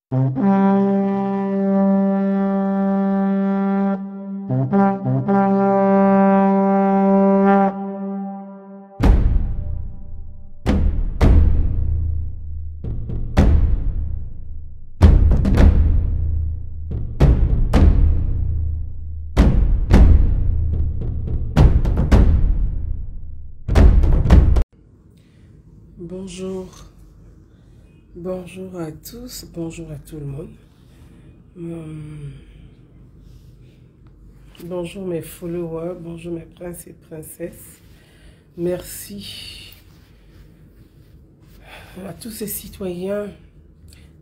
Bonjour, bonjour à tous, bonjour à tout le monde. Bonjour mes followers, bonjour mes princes et princesses. Merci à tous ces citoyens.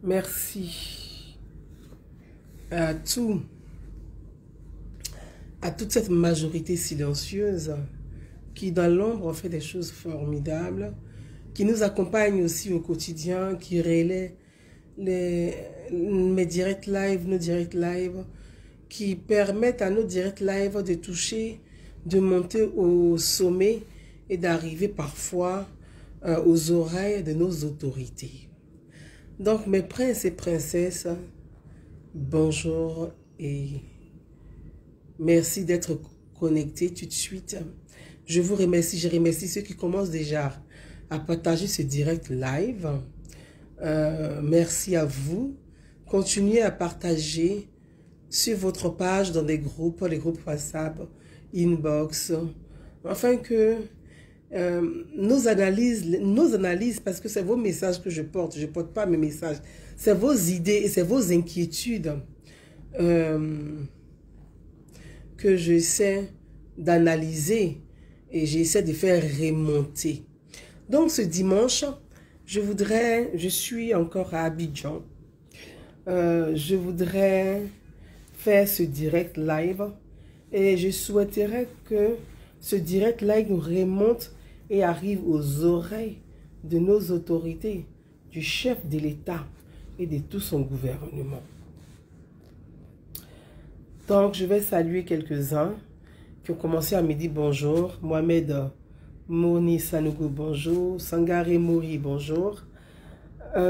Merci à toute cette majorité silencieuse qui dans l'ombre fait des choses formidables, qui nous accompagne aussi au quotidien, qui relaie mes directs live, nos directs live, qui permettent à nos directs live de toucher, de monter au sommet et d'arriver parfois aux oreilles de nos autorités. Donc mes princes et princesses, bonjour et merci d'être connectés tout de suite. Je vous remercie, je remercie ceux qui commencent déjà à partager ce direct live. Merci à vous. Continuez à partager sur votre page, dans des groupes, les groupes WhatsApp, inbox, afin que nos analyses, parce que c'est vos messages que je ne porte pas mes messages, c'est vos idées et c'est vos inquiétudes que j'essaie d'analyser et j'essaie de faire remonter. Donc ce dimanche, je suis encore à Abidjan, je voudrais faire ce direct live et je souhaiterais que ce direct live nous remonte et arrive aux oreilles de nos autorités, du chef de l'État et de tout son gouvernement. Donc je vais saluer quelques-uns qui ont commencé à me dire bonjour. Mohamed Mouni Sanogo, bonjour. Sangaré Mouri, bonjour.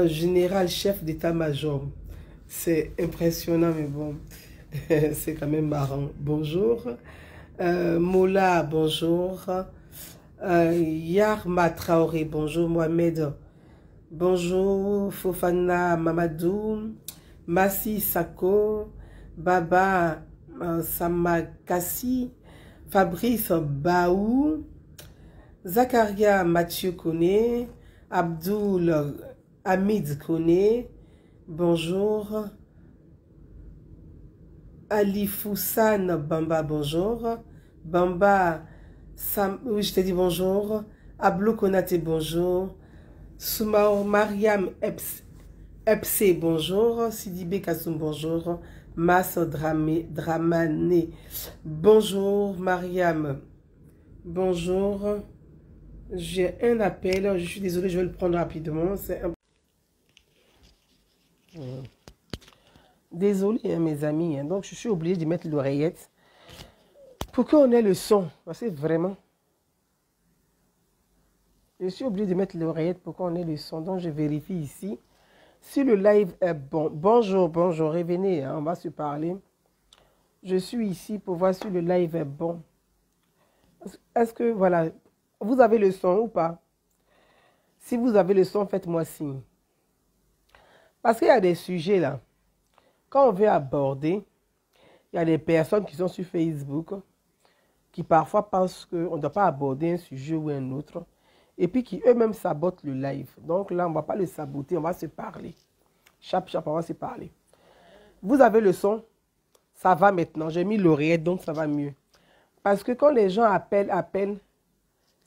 Général chef d'état-major. C'est impressionnant, mais bon, c'est quand même marrant. Bonjour. Mola, bonjour. Yarma Traoré, bonjour. Mohamed, bonjour. Fofana Mamadou. Massi Sako. Baba Samakassi. Fabrice Baou. Zakaria Mathieu Kone. Abdul Hamid Kone. Bonjour. Ali Foussan Bamba, bonjour. Bamba Sam, oui, je t'ai dit bonjour. Ablo Konate, bonjour. Soumao Mariam Epse, bonjour. Sidibé Kassoum, bonjour. Mas Dramane, bonjour. Mariam, bonjour. J'ai un appel, je suis désolée, je vais le prendre rapidement. C'est un... Désolée, hein, mes amis, hein. Donc je suis obligée de mettre l'oreillette pour qu'on ait le son. Parce que vraiment, je suis obligée de mettre l'oreillette pour qu'on ait le son. Donc je vérifie ici si le live est bon. Bonjour, bonjour, revenez, hein, on va se parler. Je suis ici pour voir si le live est bon. Est-ce que, voilà, vous avez le son ou pas? Si vous avez le son, faites-moi signe. Parce qu'il y a des sujets là. Quand on veut aborder, il y a des personnes qui sont sur Facebook qui parfois pensent qu'on ne doit pas aborder un sujet ou un autre et puis qui eux-mêmes sabotent le live. Donc là, on ne va pas le saboter, on va se parler. Chap, on va se parler. Vous avez le son? Ça va maintenant. J'ai mis l'oreillette, donc ça va mieux. Parce que quand les gens appellent,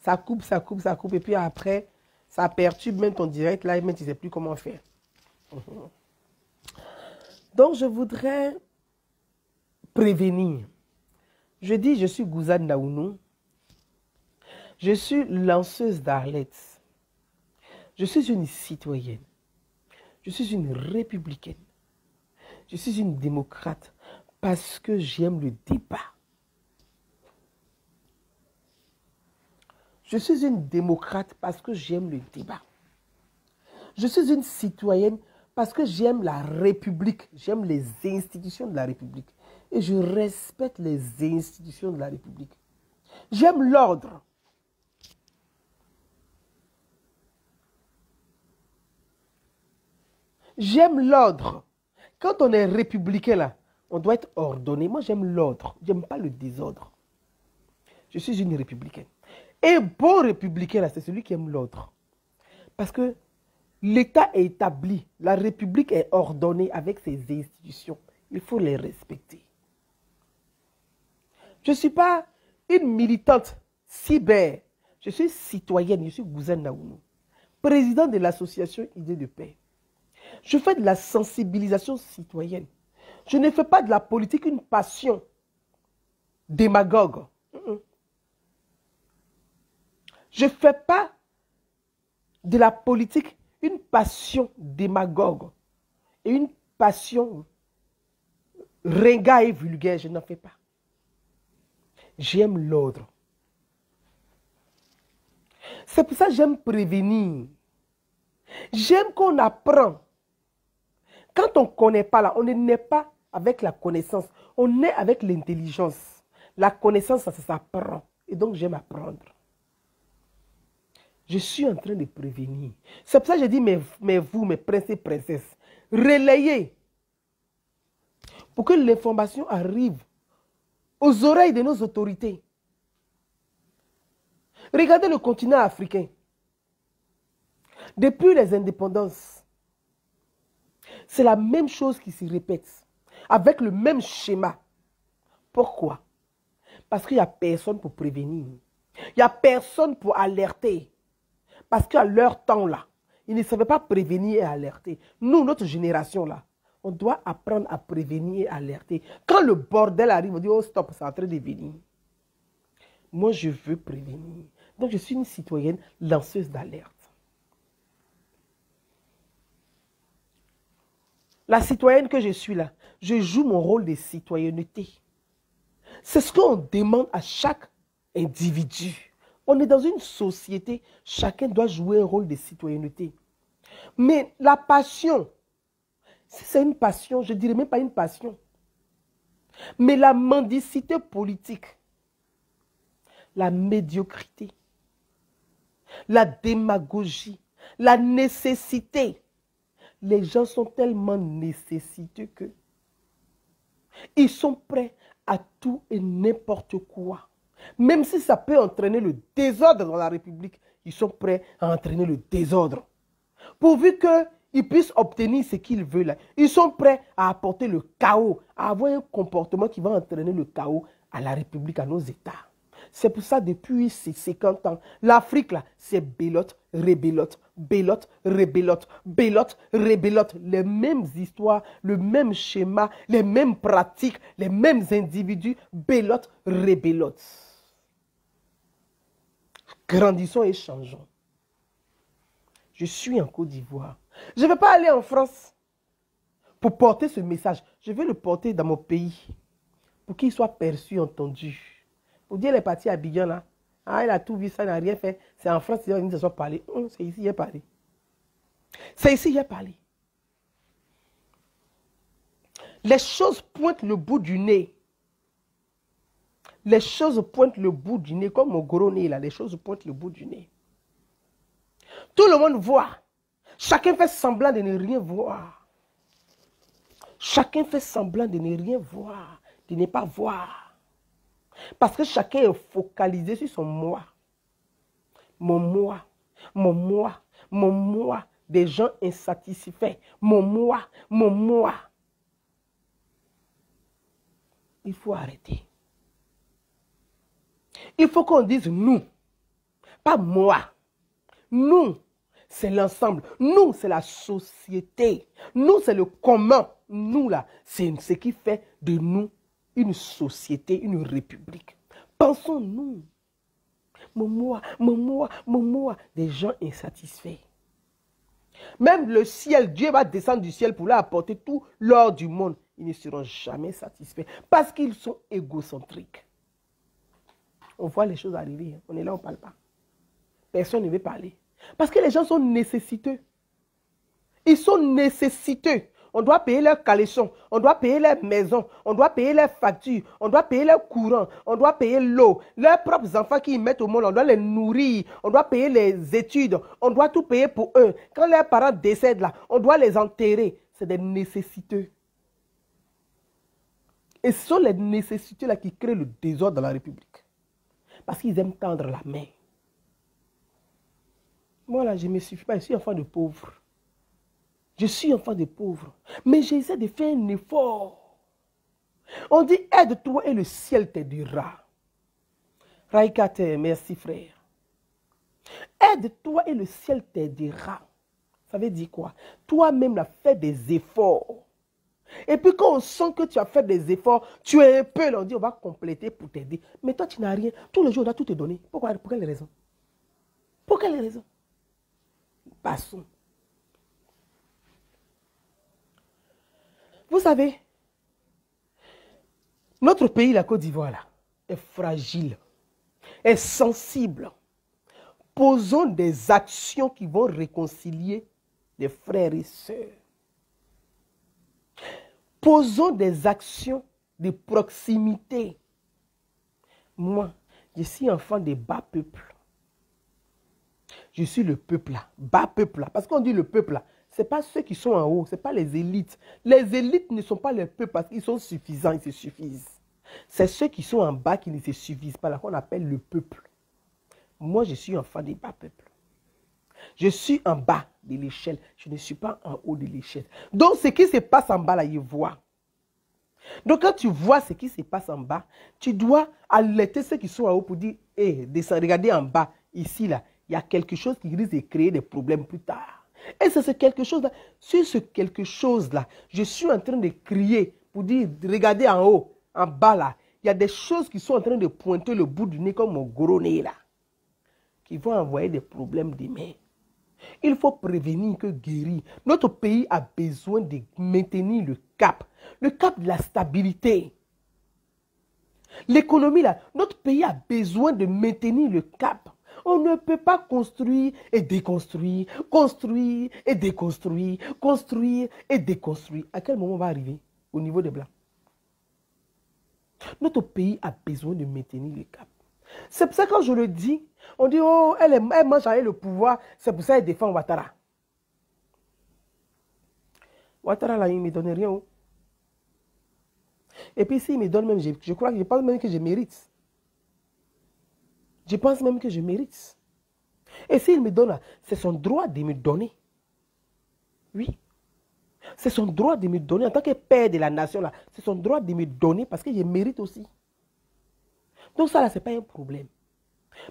ça coupe, et puis après, ça perturbe même ton direct live, mais tu ne sais plus comment faire. Donc, je voudrais prévenir. Je dis, je suis Gouzane Naounou. Je suis lanceuse d'Arlette. Je suis une citoyenne. Je suis une républicaine. Je suis une démocrate parce que j'aime le débat. Je suis une démocrate parce que j'aime le débat. Je suis une citoyenne Parce que j'aime la République, j'aime les institutions de la République. Et je respecte les institutions de la République. J'aime l'ordre. J'aime l'ordre. Quand on est républicain, là, on doit être ordonné. Moi, j'aime l'ordre. Je n'aime pas le désordre. Je suis une républicaine. Et bon républicain, là, c'est celui qui aime l'ordre. Parce que l'État est établi. La République est ordonnée avec ses institutions. Il faut les respecter. Je ne suis pas une militante cyber. Je suis citoyenne. Je suis Gouzen Naounou, président de l'association Idées de paix. Je fais de la sensibilisation citoyenne. Je ne fais pas de la politique une passion démagogue. Je ne fais pas de la politique une passion démagogue et une passion ringard et vulgaire. Je n'en fais pas. J'aime l'ordre. C'est pour ça que j'aime prévenir. J'aime qu'on apprend. Quand on ne connaît pas, là, on ne naît pas avec la connaissance. On naît avec l'intelligence. La connaissance, ça s'apprend. Et donc, j'aime apprendre. Je suis en train de prévenir. C'est pour ça que je dis, mais vous, mes princes et princesses, relayez pour que l'information arrive aux oreilles de nos autorités. Regardez le continent africain. Depuis les indépendances, c'est la même chose qui se répète, avec le même schéma. Pourquoi? Parce qu'il n'y a personne pour prévenir. Il n'y a personne pour alerter. Parce qu'à leur temps là, ils ne savaient pas prévenir et alerter. Nous, notre génération là, on doit apprendre à prévenir et alerter. Quand le bordel arrive, on dit, oh stop, c'est en train de venir. Moi, je veux prévenir. Donc, je suis une citoyenne lanceuse d'alerte. La citoyenne que je suis là, je joue mon rôle de citoyenneté. C'est ce qu'on demande à chaque individu. On est dans une société, chacun doit jouer un rôle de citoyenneté. Mais la passion, si c'est une passion, je ne dirais même pas une passion, mais la mendicité politique, la médiocrité, la démagogie, la nécessité. Les gens sont tellement nécessiteux que ils sont prêts à tout et n'importe quoi. Même si ça peut entraîner le désordre dans la République, ils sont prêts à entraîner le désordre. Pourvu qu'ils puissent obtenir ce qu'ils veulent, ils sont prêts à apporter le chaos, à avoir un comportement qui va entraîner le chaos à la République, à nos États. C'est pour ça, depuis ces 50 ans, l'Afrique, là, c'est bélote, rébélote, bélote, rébélote, bélote, rébélote. Les mêmes histoires, le même schéma, les mêmes pratiques, les mêmes individus, bélote, rébélote. Grandissons et changeons. Je suis en Côte d'Ivoire. Je ne vais pas aller en France pour porter ce message. Je vais le porter dans mon pays pour qu'il soit perçu, entendu. Pour dire, elle est partie à Abidjan là. Ah, elle a tout vu, ça n'a rien fait. C'est en France, il se soit parlé. C'est ici, il a parlé. C'est ici, il a parlé. Les choses pointent le bout du nez. Les choses pointent le bout du nez, comme mon gros nez là, les choses pointent le bout du nez. Tout le monde voit. Chacun fait semblant de ne rien voir. Chacun fait semblant de ne rien voir, de ne pas voir. Parce que chacun est focalisé sur son moi. Mon moi, mon moi, mon moi. Des gens insatisfaits. Mon moi, mon moi. Il faut arrêter. Il faut qu'on dise nous, pas moi. Nous, c'est l'ensemble. Nous, c'est la société. Nous, c'est le commun. Nous, là, c'est ce qui fait de nous une société, une république. Pensons-nous. Mon moi, mon moi, mon moi. Des gens insatisfaits. Même le ciel, Dieu va descendre du ciel pour leur apporter tout l'or du monde. Ils ne seront jamais satisfaits parce qu'ils sont égocentriques. On voit les choses arriver. On est là, on ne parle pas. Personne ne veut parler. Parce que les gens sont nécessiteux. Ils sont nécessiteux. On doit payer leurs caleçons, on doit payer leurs maisons, on doit payer leurs factures, on doit payer leur courant, on doit payer l'eau. Leurs propres enfants qu'ils mettent au monde, on doit les nourrir, on doit payer les études, on doit tout payer pour eux. Quand leurs parents décèdent là, on doit les enterrer. C'est des nécessiteux. Et ce sont les nécessiteux là qui créent le désordre dans la République. Parce qu'ils aiment tendre la main. Moi là, je ne me suffis pas, je suis enfant de pauvre. Je suis enfant de pauvre. Mais j'essaie de faire un effort. On dit aide-toi et le ciel t'aidera. Raikate, merci frère. Aide-toi et le ciel t'aidera. Ça veut dire quoi? Toi-même, là, fais des efforts. Et puis quand on sent que tu as fait des efforts, tu es un peu, là, on dit on va compléter pour t'aider. Mais toi, tu n'as rien. Tous les jours, on doit tout te donner. Pourquoi? Pour quelle raison? Pour quelle raison? Passons. Vous savez, notre pays, la Côte d'Ivoire, là, est fragile, est sensible. Posons des actions qui vont réconcilier les frères et sœurs. Posons des actions de proximité. Moi, je suis enfant des bas peuples. Je suis le peuple là, bas peuple là. Parce qu'on dit le peuple là, ce n'est pas ceux qui sont en haut, ce n'est pas les élites. Les élites ne sont pas les peuples parce qu'ils sont suffisants, ils se suffisent. C'est ceux qui sont en bas qui ne se suffisent pas, là qu'on appelle le peuple. Moi, je suis enfant des bas peuples. Je suis en bas de l'échelle, je ne suis pas en haut de l'échelle. Donc, ce qui se passe en bas, là, il voit. Donc, quand tu vois ce qui se passe en bas, tu dois alerter ceux qui sont en haut pour dire, hé, descends, regardez en bas, ici, là, il y a quelque chose qui risque de créer des problèmes plus tard. Et c'est ce quelque chose-là. Sur ce quelque chose-là, je suis en train de crier pour dire, regardez en haut, en bas, là, il y a des choses qui sont en train de pointer le bout du nez comme mon gros nez, là, qui vont envoyer des problèmes demain. Il faut prévenir que guérir. Notre pays a besoin de maintenir le cap de la stabilité. L'économie, là, notre pays a besoin de maintenir le cap. On ne peut pas construire et déconstruire, construire et déconstruire, construire et déconstruire. À quel moment on va arriver au niveau des Blancs? Notre pays a besoin de maintenir le cap. C'est pour ça que quand je le dis, on dit, oh, elle mange avec le pouvoir, c'est pour ça qu'elle défend Ouattara. Ouattara, là, il ne me donne rien. Oh. Et puis, s'il me donne même, je crois que je pense même que je mérite. Je pense même que je mérite. Et s'il me donne, c'est son droit de me donner. Oui. C'est son droit de me donner en tant que père de la nation. C'est son droit de me donner parce que je mérite aussi. Donc ça, là, ce n'est pas un problème.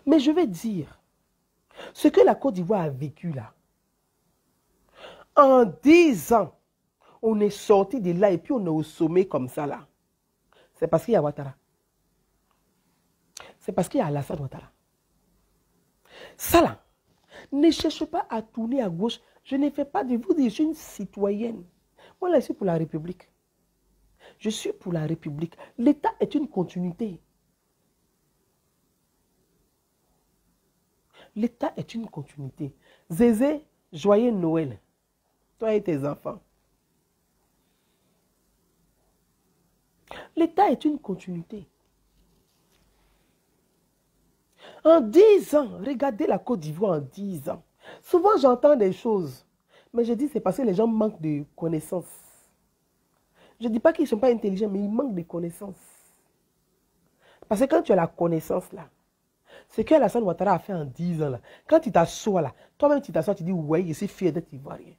Mais je vais dire, ce que la Côte d'Ivoire a vécu là, en 10 ans, on est sorti de là et puis on est au sommet comme ça là. C'est parce qu'il y a Ouattara. C'est parce qu'il y a Alassane Ouattara. Ça là, ne cherche pas à tourner à gauche. Je ne fais pas de vous dire, je suis une citoyenne. Moi là, je suis pour la République. Je suis pour la République. L'État est une continuité. L'État est une continuité. Zézé, joyeux Noël. Toi et tes enfants. L'État est une continuité. En 10 ans, regardez la Côte d'Ivoire en 10 ans. Souvent, j'entends des choses. Mais je dis c'est parce que les gens manquent de connaissances. Je ne dis pas qu'ils ne sont pas intelligents, mais ils manquent de connaissances. Parce que quand tu as la connaissance là, ce que Alassane Ouattara a fait en 10 ans là, quand tu t'assois là, toi-même tu t'assois, tu dis ouais, je suis fier d'être ivoirien.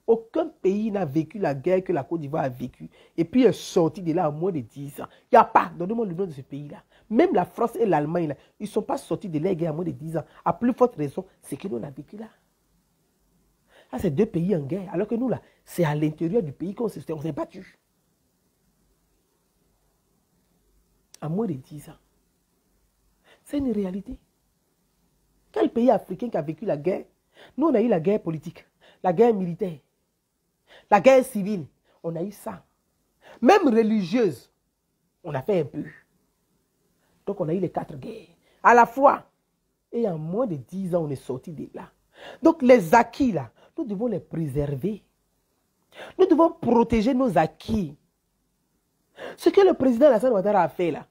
Aucun pays n'a vécu la guerre que la Côte d'Ivoire a vécue et puis est sorti de là en moins de 10 ans. Il n'y a pas, donnez-moi le nom de ce pays-là. Même la France et l'Allemagne, ils ne sont pas sortis de la guerre en moins de 10 ans. À plus forte raison, c'est que nous on a vécu là. Là, c'est 2 pays en guerre, alors que nous là, c'est à l'intérieur du pays qu'on s'est battu. À moins de 10 ans. C'est une réalité. Quel pays africain qui a vécu la guerre? Nous, on a eu la guerre politique, la guerre militaire, la guerre civile. On a eu ça. Même religieuse, on a fait un peu. Donc, on a eu les 4 guerres à la fois. Et en moins de 10 ans, on est sorti de là. Donc, les acquis là, nous devons les préserver. Nous devons protéger nos acquis. Ce que le président Alassane Ouattara a fait là,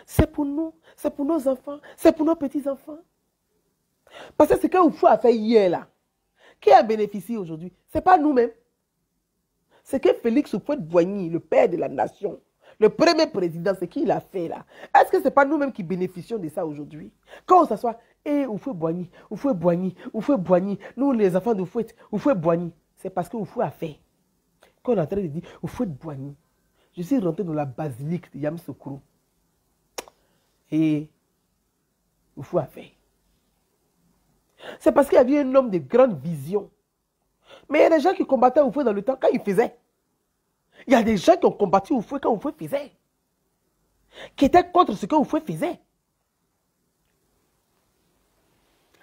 c'est pour nous, c'est pour nos enfants, c'est pour nos petits-enfants. Parce que ce que Oufou a fait hier là, qui a bénéficié aujourd'hui? Ce n'est pas nous-mêmes. C'est que Félix Houphouët-Boigny, le père de la nation, le premier président, c'est qui il a fait là? Est-ce que ce n'est pas nous-mêmes qui bénéficions de ça aujourd'hui? Quand on s'assoit, Houphouët-Boigny, Houphouët-Boigny, Houphouët-Boigny, nous les enfants d'Houphouët, Houphouët-Boigny, c'est parce que Oufou a fait. Quand on est en train de dire Houphouët-Boigny, je suis rentré dans la basilique de Yamoussoukro. Et Oufou a fait. C'est parce qu'il y avait un homme de grande vision. Mais il y a des gens qui combattaient Oufou dans le temps quand il faisait. Il y a des gens qui ont combattu Oufou quand Oufou faisait. Qui étaient contre ce que Oufou faisait.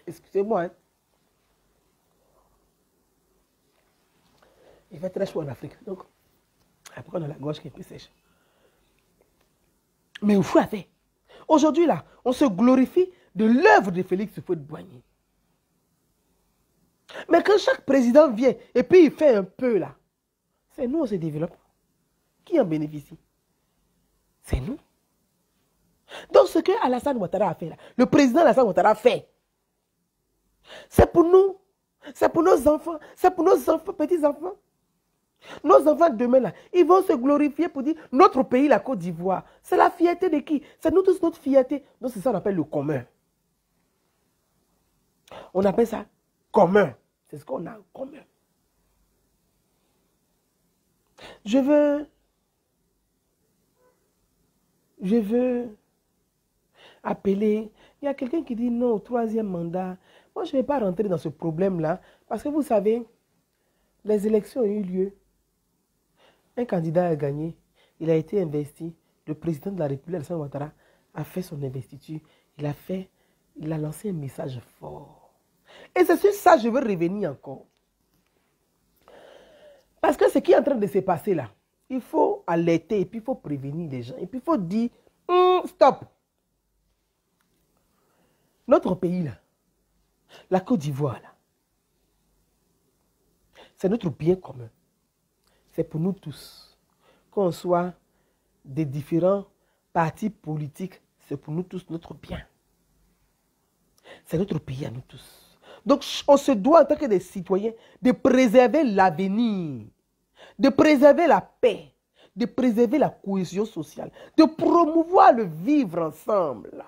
Excusez-moi. Hein. Il fait très chaud en Afrique. Donc, après on a la gorge qui est un peu sèche. Mais Oufou a fait. Aujourd'hui, là, on se glorifie de l'œuvre de Félix Houphouët-Boigny. Mais quand chaque président vient et puis il fait un peu là, c'est nous, on se développe. Qui en bénéficie? C'est nous. Donc ce que Alassane Ouattara a fait là, le président Alassane Ouattara a fait, c'est pour nous, c'est pour nos enfants, c'est pour nos enfants, petits-enfants. Nos enfants demain là, ils vont se glorifier pour dire notre pays, la Côte d'Ivoire. C'est la fierté de qui? C'est nous tous notre fierté. Donc c'est ça qu'on appelle le commun. On appelle ça commun. C'est ce qu'on a en commun. Je veux appeler. Il y a quelqu'un qui dit non au 3e mandat. Moi, je ne vais pas rentrer dans ce problème-là. Parce que vous savez, les élections ont eu lieu. Un candidat a gagné. Il a été investi. Le président de la République, Alassane Ouattara, a fait son investiture. Il a lancé un message fort. Et c'est sur ça que je veux revenir encore. Parce que ce qui est en train de se passer là, il faut alerter et puis il faut prévenir les gens. Et puis il faut dire, stop. Notre pays là, la Côte d'Ivoire là, c'est notre bien commun. C'est pour nous tous. Qu'on soit des différents partis politiques, c'est pour nous tous notre bien. C'est notre pays à nous tous. Donc, on se doit, en tant que des citoyens, de préserver l'avenir, de préserver la paix, de préserver la cohésion sociale, de promouvoir le vivre ensemble.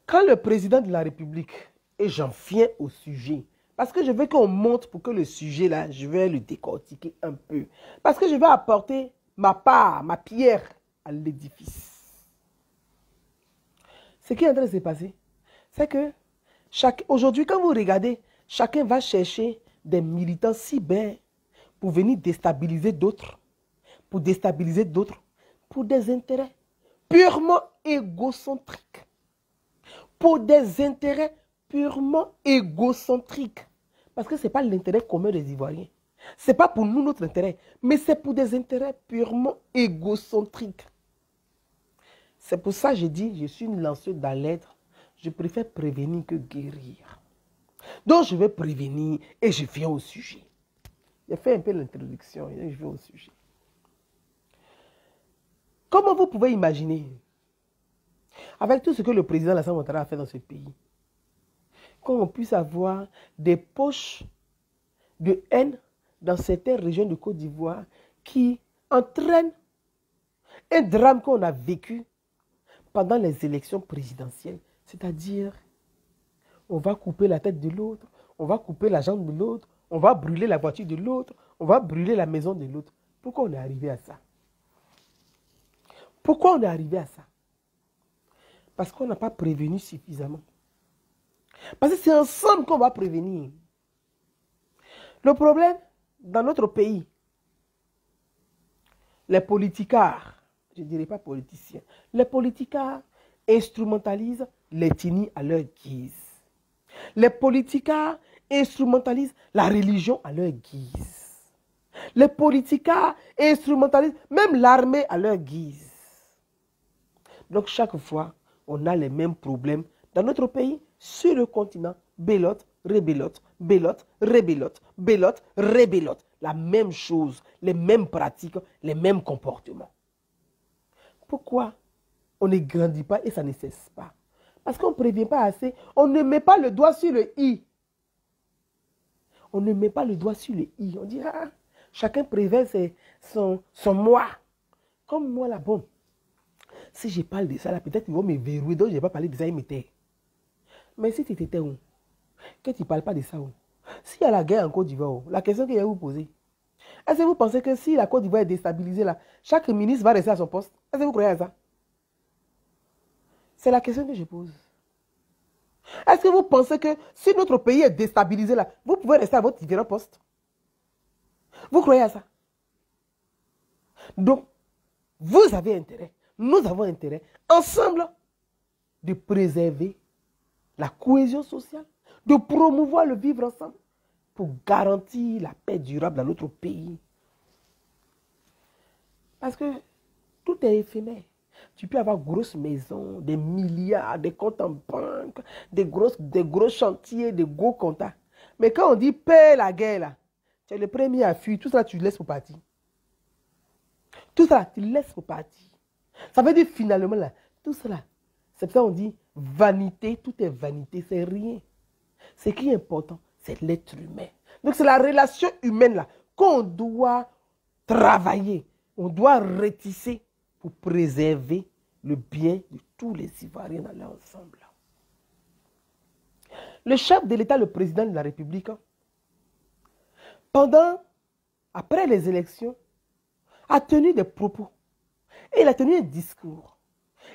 Quand le président de la République, et j'en viens au sujet, parce que je veux qu'on monte pour que le sujet là, je vais le décortiquer un peu. Parce que je vais apporter ma part, ma pierre à l'édifice. Ce qui est en train de se passer, c'est que aujourd'hui, quand vous regardez, chacun va chercher des militants cyber pour venir déstabiliser d'autres, pour déstabiliser d'autres, pour des intérêts purement égocentriques. Pour des intérêts purement égocentriques. Parce que ce n'est pas l'intérêt commun des Ivoiriens. Ce n'est pas pour nous notre intérêt, mais c'est pour des intérêts purement égocentriques. C'est pour ça que je dis, je suis une lanceuse d'alerte. Je préfère prévenir que guérir. Donc je vais prévenir et je viens au sujet. J'ai fait un peu l'introduction et je viens au sujet. Comment vous pouvez imaginer, avec tout ce que le président Alassane Ouattara a fait dans ce pays, qu'on puisse avoir des poches de haine dans certaines régions de Côte d'Ivoire qui entraînent un drame qu'on a vécu pendant les élections présidentielles. C'est-à-dire, on va couper la tête de l'autre, on va couper la jambe de l'autre, on va brûler la voiture de l'autre, on va brûler la maison de l'autre. Pourquoi on est arrivé à ça? Pourquoi on est arrivé à ça? Parce qu'on n'a pas prévenu suffisamment. Parce que c'est ensemble qu'on va prévenir. Le problème, dans notre pays, les politicards, je ne dirais pas politiciens, les politicards instrumentalisent l'ethnie à leur guise. Les politicards instrumentalisent la religion à leur guise. Les politicards instrumentalisent même l'armée à leur guise. Donc chaque fois, on a les mêmes problèmes dans notre pays, sur le continent, bélote, rébélote, bélote, rébélote, bélote, rébélote. La même chose, les mêmes pratiques, les mêmes comportements. Pourquoi on ne grandit pas et ça ne cesse pas? Parce qu'on ne prévient pas assez. On ne met pas le doigt sur le i. On ne met pas le doigt sur le i. On dit, ah, chacun prévient son moi. Comme moi là, bon. Si je parle de ça là, peut-être ils vont me verrouiller. Donc je ne vais pas parler de ça, ils me taisent. Mais si tu étais où? Que tu ne parles pas de ça où? S'il y a la guerre en Côte d'Ivoire, la question que je vais vous poser. Est-ce que vous pensez que si la Côte d'Ivoire est déstabilisée là, chaque ministre va rester à son poste? Est-ce que vous croyez à ça? C'est la question que je pose. Est-ce que vous pensez que si notre pays est déstabilisé là, vous pouvez rester à votre différent poste? Vous croyez à ça? Donc, vous avez intérêt, nous avons intérêt, ensemble, de préserver la cohésion sociale, de promouvoir le vivre ensemble pour garantir la paix durable dans notre pays. Parce que tout est éphémère. Tu peux avoir grosses maisons, des milliards, des comptes en banque, des gros chantiers, des gros comptes. Mais quand on dit paix la guerre, là, tu es le premier à fuir. Tout ça, tu laisses pour partir. Tout ça, tu laisses pour partir. Ça veut dire finalement, là, tout cela, c'est pour ça qu'on dit vanité, tout est vanité, c'est rien. Ce qui est important, c'est l'être humain. Donc c'est la relation humaine là qu'on doit travailler, on doit retisser pour préserver le bien de tous les Ivoiriens dans leur ensemble. Le chef de l'État, le président de la République, après les élections, a tenu des propos. Et il a tenu un discours.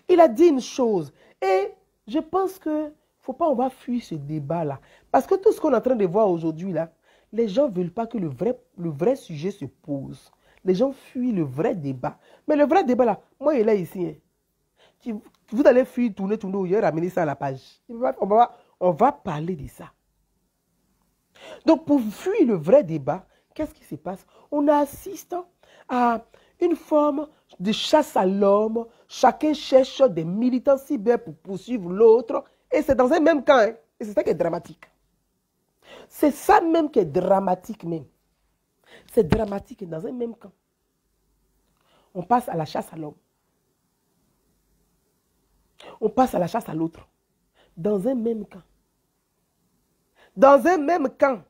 Il a dit une chose. Et je pense que faut pas, on va fuir ce débat-là. Parce que tout ce qu'on est en train de voir aujourd'hui, là, les gens ne veulent pas que le vrai sujet se pose. Les gens fuient le vrai débat. Mais le vrai débat, là, moi, il est ici. Hein. Vous allez fuir, tourner, il ramener ça à la page. On va parler de ça. Donc, pour fuir le vrai débat, qu'est-ce qui se passe? On assiste à une forme de chasse à l'homme. Chacun cherche des militants cyber pour poursuivre l'autre. Et c'est dans un même camp. Hein. Et c'est ça qui est dramatique. C'est ça même qui est dramatique même. C'est dramatique dans un même camp. On passe à la chasse à l'homme. On passe à la chasse à l'autre. Dans un même camp. Dans un même camp.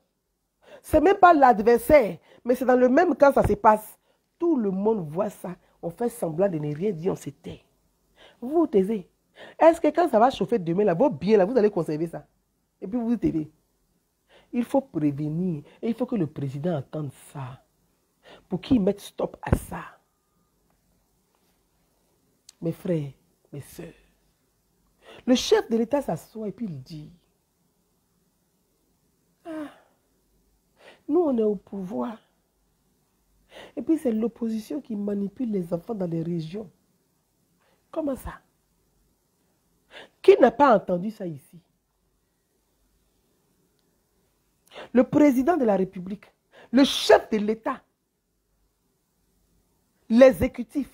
Ce n'est même pas l'adversaire, mais c'est dans le même camp ça se passe. Tout le monde voit ça. On fait semblant de ne rien dire, on se tait. Vous vous taisez. Est-ce que quand ça va chauffer demain, là, vos biens, là, vous allez conserver ça? Et puis vous vous taisez. Il faut prévenir. Et il faut que le président entende ça. Pour qu'il mette stop à ça. Mes frères, mes soeurs. Le chef de l'État s'assoit et puis il dit, ah, nous on est au pouvoir. Et puis c'est l'opposition qui manipule les enfants dans les régions. Comment ça? Qui n'a pas entendu ça ici? Le président de la République, le chef de l'État, l'exécutif,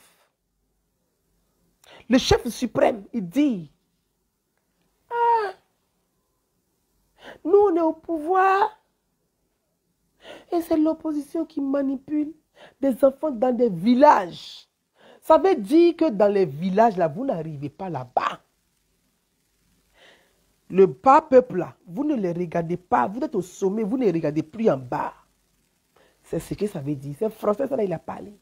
le chef suprême, il dit, ah, nous on est au pouvoir. Et c'est l'opposition qui manipule des enfants dans des villages. Ça veut dire que dans les villages, là, vous n'arrivez pas là-bas. Le bas peuple, là, vous ne les regardez pas. Vous êtes au sommet, vous ne regardez plus en bas. C'est ce que ça veut dire. C'est français, ça là, il a parlé.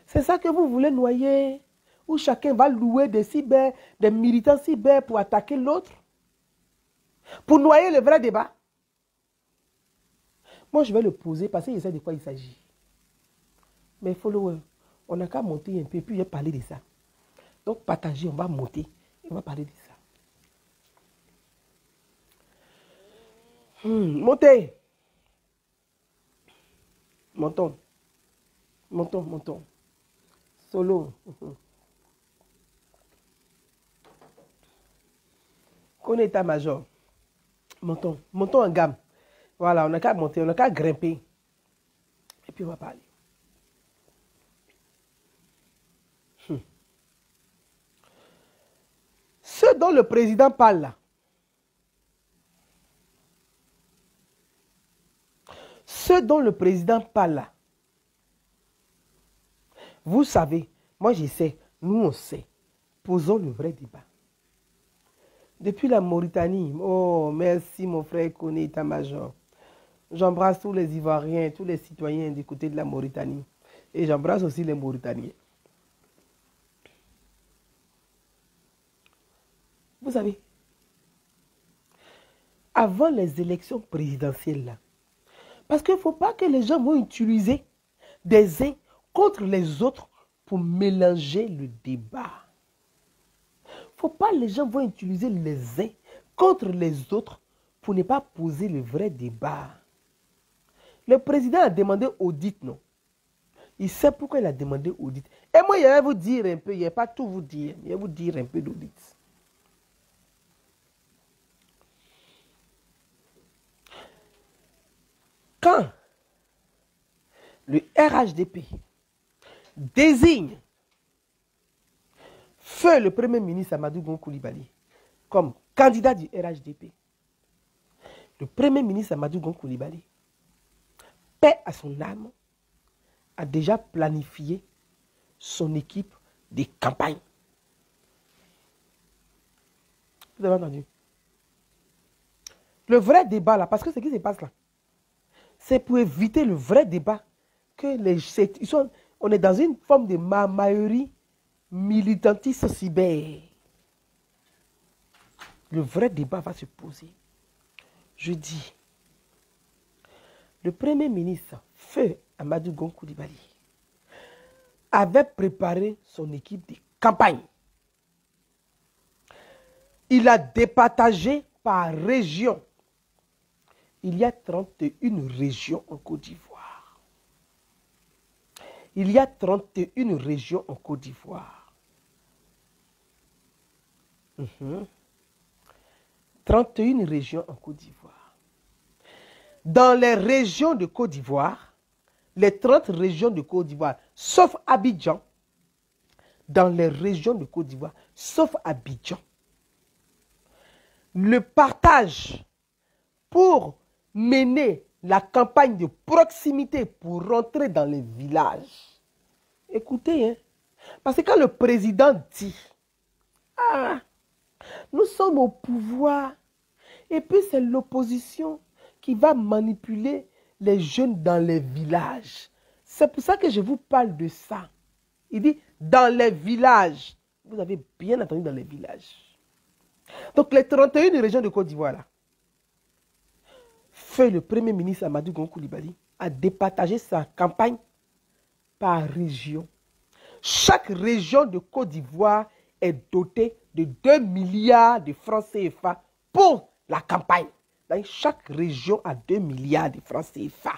C'est ça que vous voulez noyer, où chacun va louer des cyber, des militants cyber pour attaquer l'autre. Pour noyer le vrai débat. Moi, je vais le poser parce qu'il sait de quoi il s'agit. Mais followers, on n'a qu'à monter un peu, puis il va parler de ça. Donc, partagez, on va monter et on va parler de ça. Montez. Montons. Montons, montons. Solo. Qu'on est état-major. Montons. Montons en gamme. Voilà, on n'a qu'à monter, on n'a qu'à grimper. Et puis on va parler. Ce dont le président parle là, ce dont le président parle là, vous savez, moi je sais, nous on sait, posons le vrai débat. Depuis la Mauritanie, oh merci mon frère Koné État-Major. J'embrasse tous les Ivoiriens, tous les citoyens du côté de la Mauritanie. Et j'embrasse aussi les Mauritaniens. Vous savez, avant les élections présidentielles, là, parce qu'il ne faut pas que les gens vont utiliser des uns contre les autres pour mélanger le débat. Il ne faut pas que les gens vont utiliser les uns contre les autres pour ne pas poser le vrai débat. Le président a demandé audit, non? Il sait pourquoi il a demandé audit. Et moi, je vais vous dire un peu, je ne vais pas tout vous dire, je vais vous dire un peu d'audit. Quand le RHDP désigne feu le Premier ministre Amadou Gon Coulibaly comme candidat du RHDP, le Premier ministre Amadou Gon Coulibaly, paix à son âme, a déjà planifié son équipe de campagne. Vous avez entendu? Le vrai débat là, parce que ce qui se passe là, c'est pour éviter le vrai débat que on est dans une forme de marmaillerie militantiste cyber. Le vrai débat va se poser. Je dis, le Premier ministre, feu Amadou Gon Coulibaly, avait préparé son équipe de campagne. Il a départagé par région. Il y a 31 régions en Côte d'Ivoire. Il y a 31 régions en Côte d'Ivoire. 31 régions en Côte d'Ivoire. Dans les régions de Côte d'Ivoire, les 30 régions de Côte d'Ivoire, sauf Abidjan, dans les régions de Côte d'Ivoire, sauf Abidjan, le partage pour mener la campagne de proximité pour rentrer dans les villages. Écoutez, hein, parce que quand le président dit, ah, nous sommes au pouvoir, et puis c'est l'opposition qui va manipuler les jeunes dans les villages. C'est pour ça que je vous parle de ça. Il dit, dans les villages. Vous avez bien entendu, dans les villages. Donc les 31 régions de Côte d'Ivoire, là, le Premier ministre Amadou Gon Coulibaly a départagé sa campagne par région. Chaque région de Côte d'Ivoire est dotée de 2 milliards de francs CFA pour la campagne. Donc, chaque région a 2 milliards de francs CFA.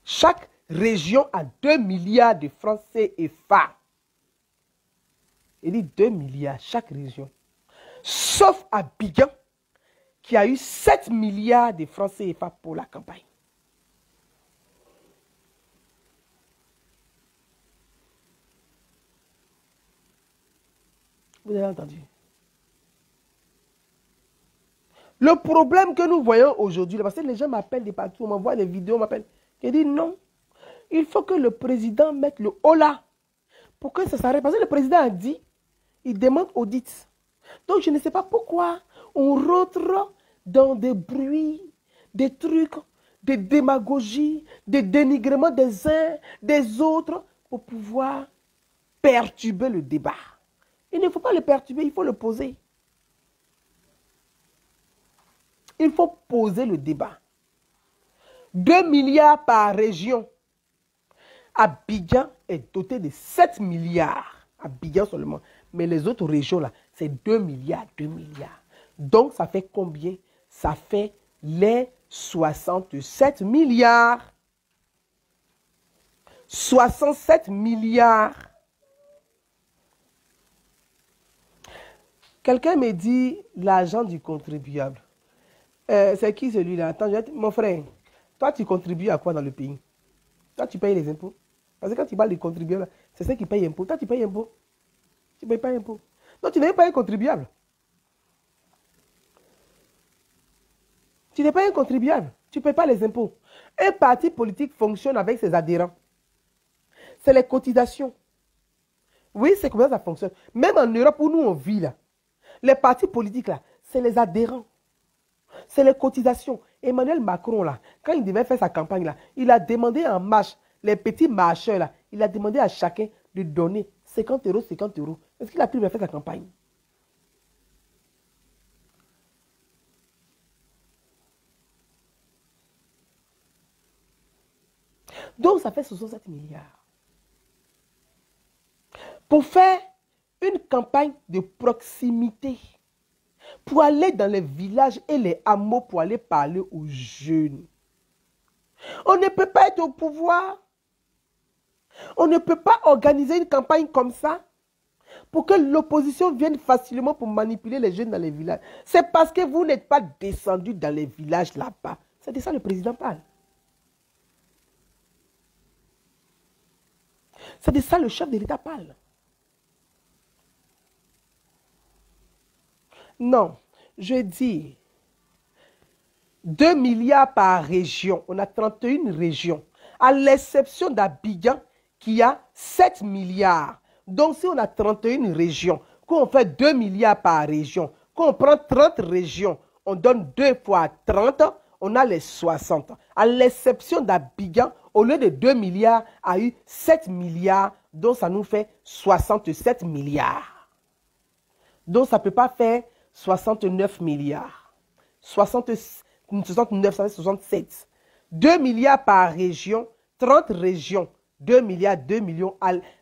Chaque région a 2 milliards de francs CFA. Il dit 2 milliards chaque région. Sauf Abidjan, qui a eu 7 milliards de francs CFA pour la campagne. Vous avez entendu? Le problème que nous voyons aujourd'hui, parce que les gens m'appellent de partout, on m'envoie des vidéos, m'appellent. Je dis non, il faut que le président mette le haut là pour que ça s'arrête. Parce que le président a dit, il demande audit. Donc je ne sais pas pourquoi on rentre dans des bruits, des trucs, des démagogies, des dénigrements des uns, des autres, pour pouvoir perturber le débat. Il ne faut pas le perturber, il faut le poser. Il faut poser le débat. 2 milliards par région. Abidjan est doté de 7 milliards. Abidjan seulement. Mais les autres régions, là, c'est 2 milliards, 2 milliards. Donc, ça fait combien? Ça fait les 67 milliards. 67 milliards. Quelqu'un me dit l'argent du contribuable. C'est qui celui-là? Attends, mon frère, toi, tu contribues à quoi dans le pays? Toi, tu payes les impôts. Parce que quand tu parles des contribuables, c'est ceux qui payent impôts. Toi, tu payes impôts. Tu ne payes pas impôts. Donc, tu n'es pas un contribuable. Tu n'es pas un contribuable. Tu ne payes pas les impôts. Un parti politique fonctionne avec ses adhérents. C'est les cotisations. Oui, c'est comme ça que ça fonctionne. Même en Europe où nous on vit là, les partis politiques là, c'est les adhérents. C'est les cotisations. Emmanuel Macron là, quand il devait faire sa campagne là, il a demandé en marche, les petits marcheurs là, il a demandé à chacun de donner 50 euros, 50 euros. Est-ce qu'il a pu bien faire sa campagne? Donc ça fait 67 milliards. Pour faire une campagne de proximité, pour aller dans les villages et les hameaux, pour aller parler aux jeunes. On ne peut pas être au pouvoir. On ne peut pas organiser une campagne comme ça pour que l'opposition vienne facilement pour manipuler les jeunes dans les villages. C'est parce que vous n'êtes pas descendu dans les villages là-bas. C'est de ça que le président parle. C'est de ça que le chef de l'État parle. Non, je dis 2 milliards par région. On a 31 régions. À l'exception d'Abidjan qui a 7 milliards. Donc si on a 31 régions, qu'on fait 2 milliards par région, qu'on prend 30 régions, on donne 2 fois 30, on a les 60. À l'exception d'Abidjan, au lieu de 2 milliards, a eu 7 milliards, donc ça nous fait 67 milliards. Donc ça ne peut pas faire 69 milliards. 69, ça fait 67. 2 milliards par région, 30 régions, 2 milliards, 2 millions,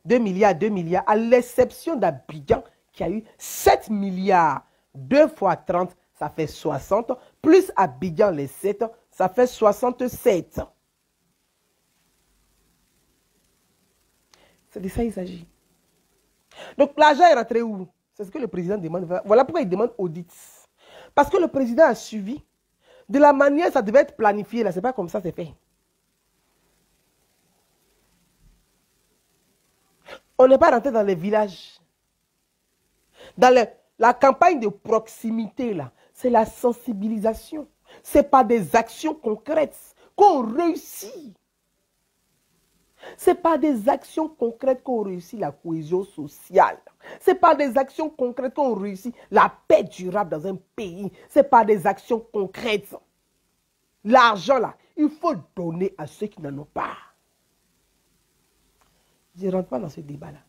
2 milliards, 2 milliards, à l'exception d'Abidjan qui a eu 7 milliards. 2 fois 30, ça fait 60, plus Abidjan les 7, ça fait 67. C'est de ça qu'il s'agit. Donc l'argent est rentré où? C'est ce que le président demande. Voilà pourquoi il demande audit. Parce que le président a suivi. De la manière, ça devait être planifié. Là, c'est pas comme ça, c'est fait. On n'est pas rentré dans les villages. Dans la campagne de proximité, là, c'est la sensibilisation. Ce n'est pas des actions concrètes qu'on réussit. Ce n'est pas des actions concrètes qu'on réussit la cohésion sociale. Ce n'est pas des actions concrètes qu'on réussit la paix durable dans un pays. Ce n'est pas des actions concrètes. L'argent, là, il faut donner à ceux qui n'en ont pas. Je ne rentre pas dans ce débat-là.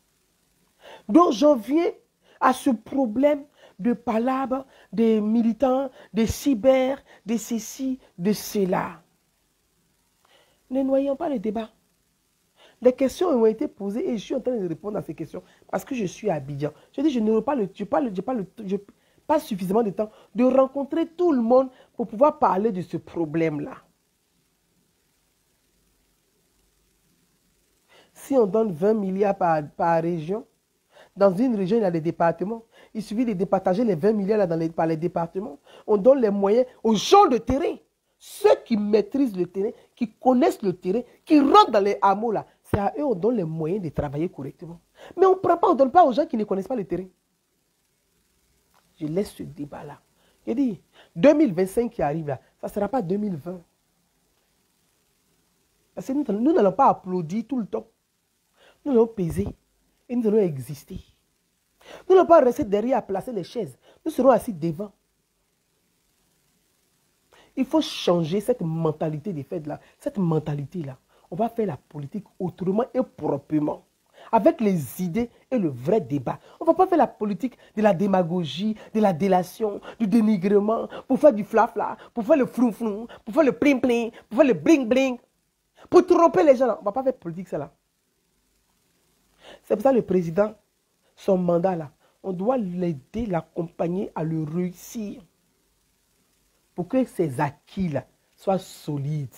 Donc, j'en viens à ce problème de palabres, des militants, des cyber, de ceci, de cela. Ne noyons pas le débat. Les questions ont été posées et je suis en train de répondre à ces questions parce que je suis à Abidjan. Je dis, je n'ai pas suffisamment de temps de rencontrer tout le monde pour pouvoir parler de ce problème-là. Si on donne 20 milliards par région, dans une région, il y a des départements. Il suffit de départager les 20 milliards là par les départements. On donne les moyens aux gens de terrain. Ceux qui maîtrisent le terrain, qui connaissent le terrain, qui rentrent dans les hameaux là. C'est à eux qu'on donne les moyens de travailler correctement. Mais on ne donne pas aux gens qui ne connaissent pas le terrain. Je laisse ce débat-là. Je dis, 2025 qui arrive là, ça ne sera pas 2020. Parce que nous n'allons pas applaudir tout le temps. Nous allons peser et nous allons exister. Nous n'allons pas rester derrière à placer les chaises. Nous serons assis devant. Il faut changer cette mentalité des faits là. Cette mentalité-là. On va faire la politique autrement et proprement. Avec les idées et le vrai débat. On ne va pas faire la politique de la démagogie, de la délation, du dénigrement, pour faire du fla-fla, pour faire le flou-flou, pour faire le pling-pling, pour faire le bling-bling, pour tromper les gens. Là. On ne va pas faire politique ça là. C'est pour ça que le président, son mandat là, on doit l'aider, l'accompagner à le réussir. Pour que ces acquis là soient solides.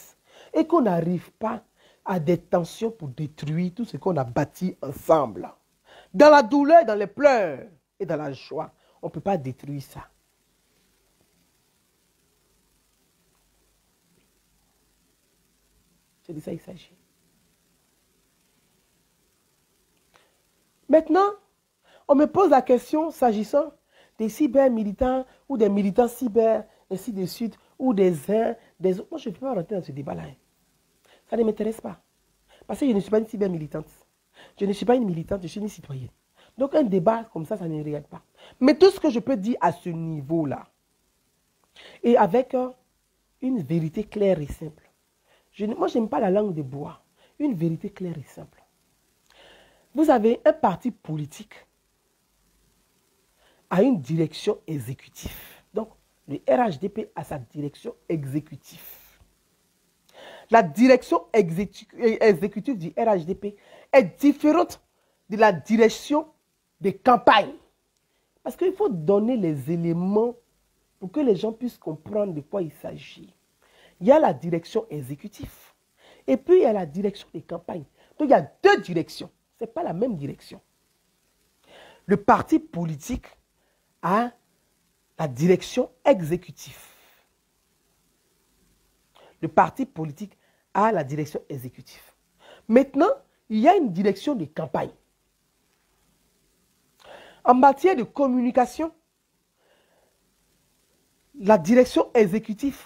Et qu'on n'arrive pas à des tensions pour détruire tout ce qu'on a bâti ensemble. Dans la douleur, dans les pleurs et dans la joie, on ne peut pas détruire ça. C'est de ça qu'il s'agit. Maintenant, On me pose la question s'agissant des cyber-militants ou des militants cyber, ainsi de suite, ou des uns, des autres. Moi, je ne peux pas rentrer dans ce débat-là. Hein. Ça ne m'intéresse pas. Parce que je ne suis pas une cyber-militante. Je ne suis pas une militante, je suis une citoyenne. Donc, un débat comme ça ne regarde pas. Mais tout ce que je peux dire à ce niveau-là, et avec une vérité claire et simple. Moi, je n'aime pas la langue de bois. Une vérité claire et simple. Vous avez un parti politique à une direction exécutive. Donc, le RHDP a sa direction exécutive. La direction exécutive du RHDP est différente de la direction des campagnes. Parce qu'il faut donner les éléments pour que les gens puissent comprendre de quoi il s'agit. Il y a la direction exécutive et puis il y a la direction des campagnes. Donc il y a deux directions. Ce n'est pas la même direction. Le parti politique a la direction exécutive. Le parti politique a la direction exécutive. Maintenant, il y a une direction des campagnes. En matière de communication, la direction exécutive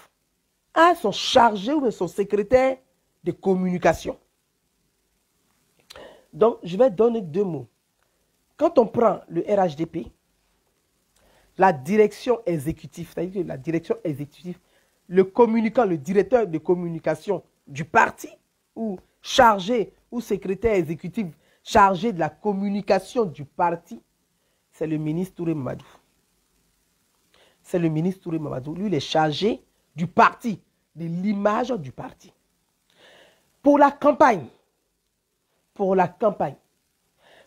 a son chargé ou son secrétaire de communication. Donc, je vais donner deux mots. Quand on prend le RHDP, la direction exécutive, c'est-à-dire la direction exécutive, le communicant, le directeur de communication du parti, ou chargé ou secrétaire exécutif chargé de la communication du parti, c'est le ministre Touré Mamadou. C'est le ministre Touré Mamadou. Lui, il est chargé du parti, de l'image du parti. Pour la campagne,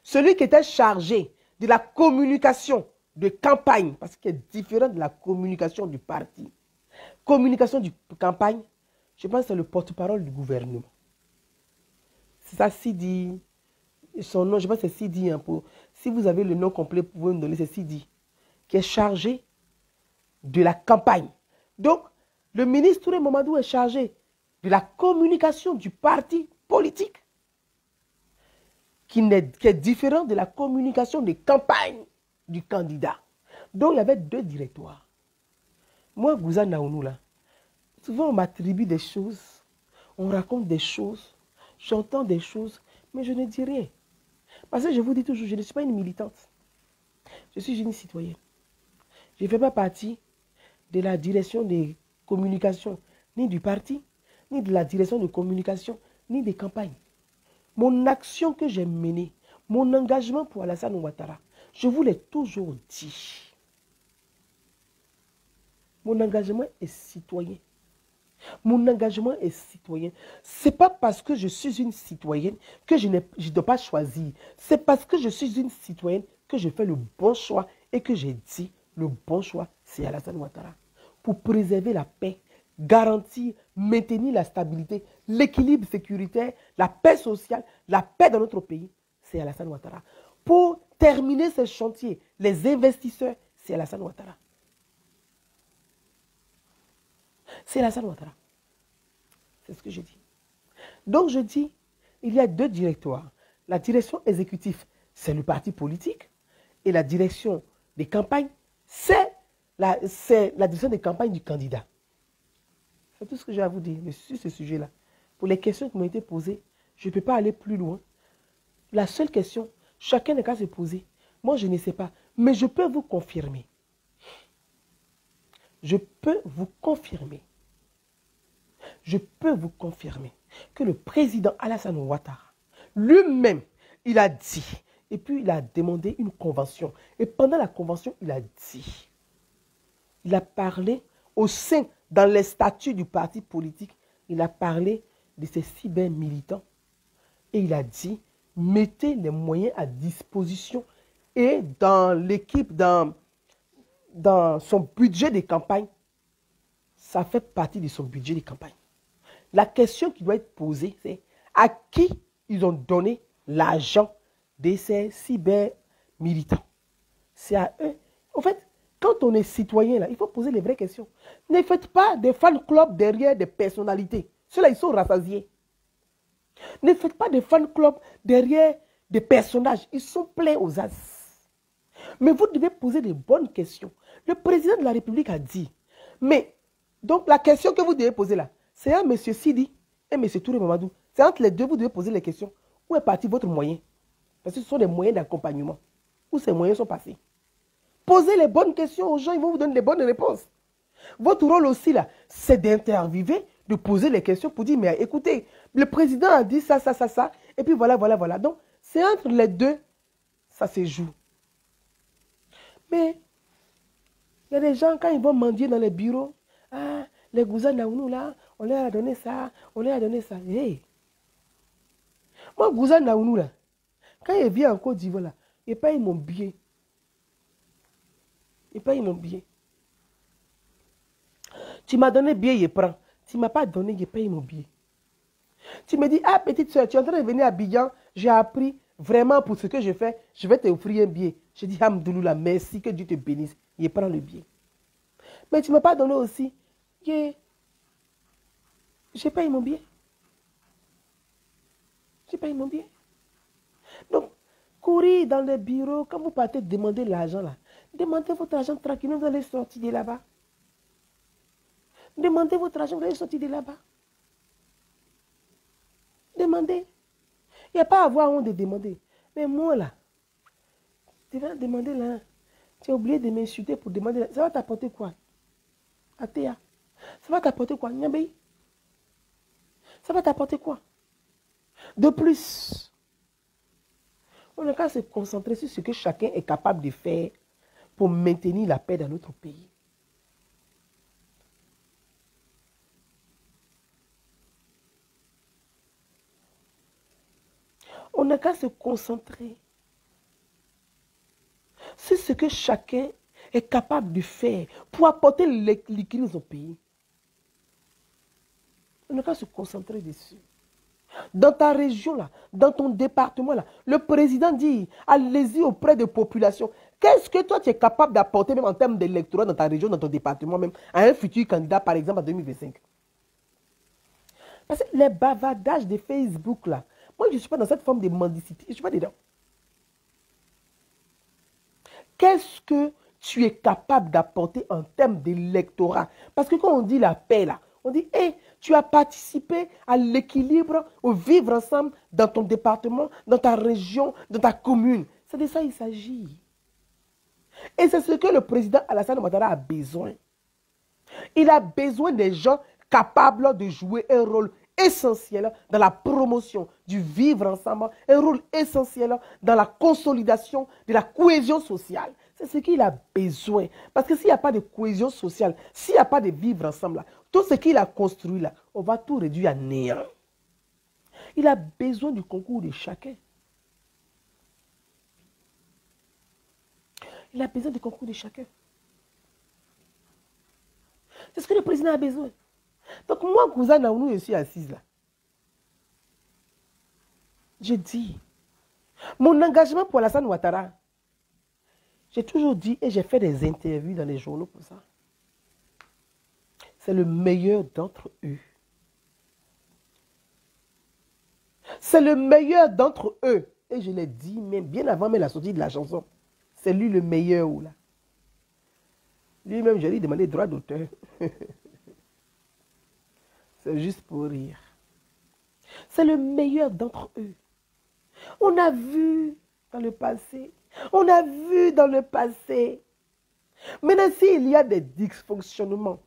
celui qui était chargé de la communication de campagne, parce qu'il est différent de la communication du parti. Communication de campagne, je pense que c'est le porte-parole du gouvernement. C'est ça, Sidi. Son nom, je pense que c'est Sidi. Hein, si vous avez le nom complet, vous pouvez me donner, c'est Sidi, qui est chargé de la campagne. Donc, le ministre Touré Mamadou est chargé de la communication du parti politique, qui est différent de la communication des campagnes du candidat. Donc, il y avait deux directoires. Moi, Gouza Naounou, là, souvent on m'attribue des choses, on raconte des choses, j'entends des choses, mais je ne dis rien. Parce que je vous dis toujours, je ne suis pas une militante. Je suis une citoyenne. Je ne fais pas partie de la direction des communications, ni du parti, ni de la direction de communication, ni des campagnes. Mon action que j'ai menée, mon engagement pour Alassane Ouattara, je vous l'ai toujours dit. Mon engagement est citoyen. Mon engagement est citoyen. Ce n'est pas parce que je suis une citoyenne que je ne dois pas choisir. C'est parce que je suis une citoyenne que je fais le bon choix et que j'ai dit le bon choix, c'est Alassane Ouattara. Pour préserver la paix, garantir, maintenir la stabilité, l'équilibre sécuritaire, la paix sociale, la paix dans notre pays, c'est Alassane Ouattara. Pour terminer ce chantier, les investisseurs, c'est Alassane Ouattara. C'est Alassane Ouattara. C'est ce que je dis. Donc je dis, il y a deux directoires. La direction exécutive, c'est le parti politique. Et la direction des campagnes, c'est la direction des campagnes du candidat. C'est tout ce que j'ai à vous dire sur ce sujet-là. Pour les questions qui m'ont été posées, je ne peux pas aller plus loin. La seule question, chacun n'a qu'à se poser. Moi, je ne sais pas. Mais je peux vous confirmer. Je peux vous confirmer que le président Alassane Ouattara, lui-même, il a dit, et puis il a demandé une convention. Et pendant la convention, il a dit, il a parlé au sein, dans les statuts du parti politique, il a parlé de ces cyber-militants. Et il a dit, mettez les moyens à disposition et dans l'équipe, dans son budget de campagne, ça fait partie de son budget de campagne. La question qui doit être posée, c'est à qui ils ont donné l'argent de ces cyber-militants. C'est à eux. En fait, quand on est citoyen, là, il faut poser les vraies questions. Ne faites pas des fan clubs derrière des personnalités. Ceux-là, ils sont rassasiés. Ne faites pas des fan clubs derrière des personnages. Ils sont pleins aux as. Mais vous devez poser des bonnes questions. Le président de la République a dit. Mais, donc la question que vous devez poser là, c'est à M. Sidi et M. Touré Mamadou. C'est entre les deux, vous devez poser les questions. Où est parti votre moyen? Parce que ce sont des moyens d'accompagnement. Où ces moyens sont passés? Posez les bonnes questions aux gens, ils vont vous donner les bonnes réponses. Votre rôle aussi là, c'est d'interviewer, de poser les questions pour dire, mais écoutez, le président a dit ça, ça, ça, ça, et puis voilà, voilà, voilà. Donc, c'est entre les deux, ça se joue. Mais, il y a des gens, quand ils vont mendier dans les bureaux, ah, les gouzans Naounou là, on leur a donné ça, on leur a donné ça. Hey. Moi, gouzan Naounou là, quand il vient en Côte d'Ivoire là, il paye mon billet. Il paye mon billet. Tu m'as donné billet, il prend. Tu ne m'as pas donné, il paye mon billet. Tu me dis, ah petite soeur, tu es en train de venir à Abidjan, j'ai appris vraiment pour ce que je fais, je vais t'offrir un billet. Je dis, Hamdouloula, merci, que Dieu te bénisse. Il prend le billet. Mais tu ne m'as pas donné aussi, je paye mon billet. Je paye mon billet. Donc, courir dans les bureaux, quand vous partez demander l'argent là, demandez votre argent tranquillement, vous allez sortir de là-bas. Demandez votre argent, vous allez sortir de là-bas. Demandez. Il n'y a pas à avoir honte de demander. Mais moi là, tu vas demander là, tu as oublié de m'insulter pour demander là. Ça va t'apporter quoi? Atéa. Ça va t'apporter quoi? Nyabéi. Ça va t'apporter quoi? De plus, on n'a qu'à se concentrer sur ce que chacun est capable de faire pour maintenir la paix dans notre pays. On n'a qu'à se concentrer sur ce que chacun est capable de faire pour apporter l'équilibre au pays. On n'a qu'à se concentrer dessus. Dans ta région, là, dans ton département, là, le président dit, allez-y auprès des populations. Qu'est-ce que toi, tu es capable d'apporter, même en termes d'électorat dans ta région, dans ton département, même à un futur candidat, par exemple, en 2025? Parce que les bavardages de Facebook, là, moi, je ne suis pas dans cette forme de mendicité. Je ne suis pas dedans. Qu'est-ce que tu es capable d'apporter en termes d'électorat? Parce que quand on dit la paix, là, on dit, hey, tu as participé à l'équilibre, au vivre ensemble dans ton département, dans ta région, dans ta commune. C'est de ça qu'il s'agit. Et c'est ce que le président Alassane Ouattara a besoin. Il a besoin des gens capables de jouer un rôle essentiel dans la promotion du vivre ensemble, un rôle essentiel dans la consolidation de la cohésion sociale. C'est ce qu'il a besoin. Parce que s'il n'y a pas de cohésion sociale, s'il n'y a pas de vivre ensemble, là, tout ce qu'il a construit là, on va tout réduire à néant. Il a besoin du concours de chacun. Il a besoin du concours de chacun. C'est ce que le président a besoin. Donc moi, cousin Naounou, je suis assise là. Je dis, mon engagement pour Alassane Ouattara, j'ai toujours dit et j'ai fait des interviews dans les journaux pour ça. C'est le meilleur d'entre eux. C'est le meilleur d'entre eux. Et je l'ai dit même bien avant même la sortie de la chanson. C'est lui le meilleur ou là. Lui-même, je lui ai demandé droit d'auteur. C'est juste pour rire. C'est le meilleur d'entre eux. On a vu dans le passé. On a vu dans le passé. Maintenant, s'il y a des dysfonctionnements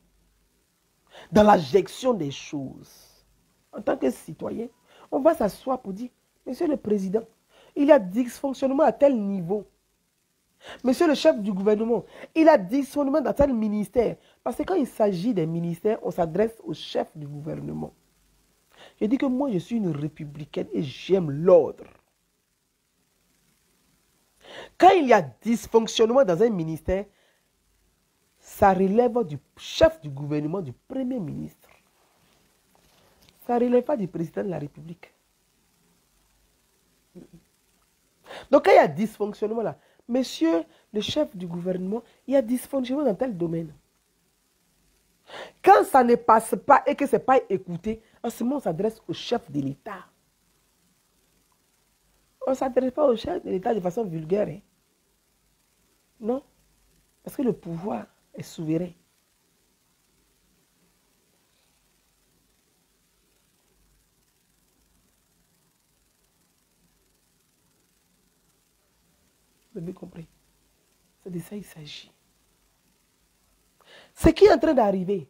dans la gestion des choses, en tant que citoyen, on va s'asseoir pour dire, Monsieur le Président, il y a dysfonctionnement à tel niveau. Monsieur le chef du gouvernement, il y a dysfonctionnement dans tel ministère. Parce que quand il s'agit des ministères, on s'adresse au chef du gouvernement. Je dis que moi, je suis une républicaine et j'aime l'ordre. Quand il y a dysfonctionnement dans un ministère, ça relève du chef du gouvernement, du premier ministre. Ça ne relève pas du président de la République. Donc quand il y a dysfonctionnement là, monsieur le chef du gouvernement, il y a dysfonctionnement dans tel domaine. Quand ça ne passe pas et que ce n'est pas écouté, en ce moment on s'adresse au chef de l'État. On ne s'adresse pas au chef de l'État de façon vulgaire. Hein. Non, parce que le pouvoir est souverain. Vous avez compris? C'est de ça qu'il s'agit. Ce qui est en train d'arriver,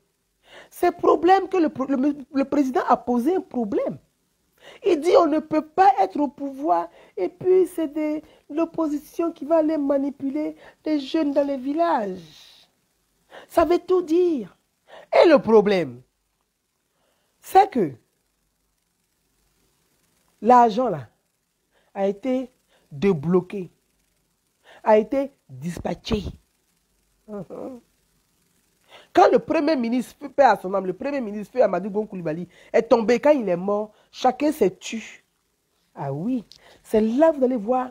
c'est le problème que le président a posé un problème. Il dit on ne peut pas être au pouvoir et puis c'est l'opposition qui va aller manipuler les jeunes dans les villages. Ça veut tout dire. Et le problème, c'est que l'argent là a été débloqué, a été dispatché. Quand le premier ministre, paix à son âme, le premier ministre Amadou Gon Coulibaly est tombé, quand il est mort, chacun s'est tué. Ah oui, c'est là que vous allez voir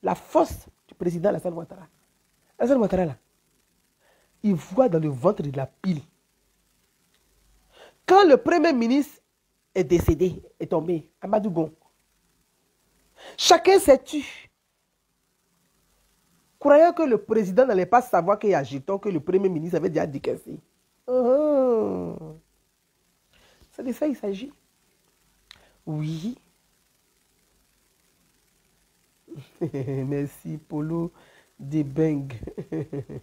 la force du président Alassane Ouattara. Alassane Ouattara là, il voit dans le ventre de la pile. Quand le premier ministre est décédé, est tombé, Amadou Gon, chacun s'est tué. Croyant que le président n'allait pas savoir qu'il y a jeton, que le premier ministre avait déjà décaissé. C'est de ça qu'il s'agit. Oui. Merci, Polo Debeng.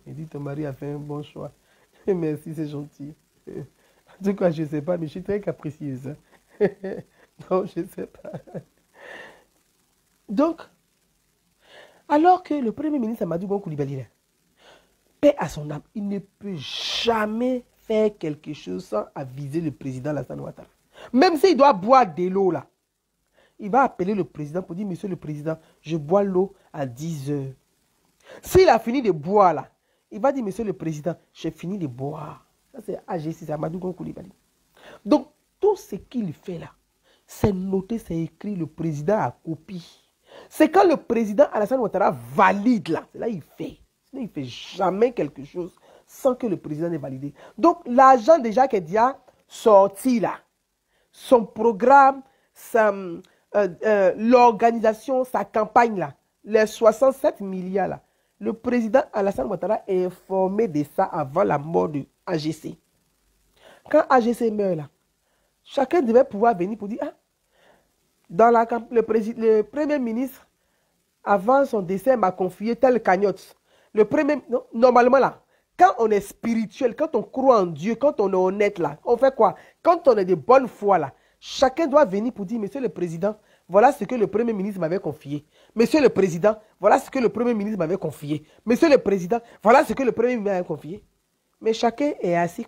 Il dit ton mari a fait un bon choix. Merci, c'est gentil. En tout cas, je ne sais pas, mais je suis très capricieuse. Non, je ne sais pas. Donc, alors que le premier ministre Amadou Gon Coulibaly, paix à son âme, il ne peut jamais faire quelque chose sans aviser le président Alassane Ouattara. Même s'il doit boire de l'eau là, il va appeler le président pour dire, monsieur le président, je bois l'eau à 10 heures. S'il a fini de boire là, il va dire, monsieur le président, j'ai fini de boire. Ça c'est AG6, c'est Amadou Gon Coulibaly. Donc, tout ce qu'il fait là, c'est noté, c'est écrit, le président a copie. C'est quand le président Alassane Ouattara valide là, c'est là qu'il fait. Sinon, il ne fait jamais quelque chose sans que le président n'ait validé. Donc, l'argent déjà qui est déjà sorti là, son programme, l'organisation, sa campagne là, les 67 milliards là, le président Alassane Ouattara est informé de ça avant la mort de AGC. Quand AGC meurt là, chacun devait pouvoir venir pour dire, ah, dans le premier ministre, avant son décès, m'a confié telle cagnotte. Le premier, non, normalement là, quand on est spirituel, quand on croit en Dieu, quand on est honnête là, on fait quoi? Quand on est de bonne foi là, chacun doit venir pour dire, monsieur le président, voilà ce que le premier ministre m'avait confié. Monsieur le président, voilà ce que le premier ministre m'avait confié. Monsieur le président, voilà ce que le premier ministre m'avait confié. Mais chacun est assis,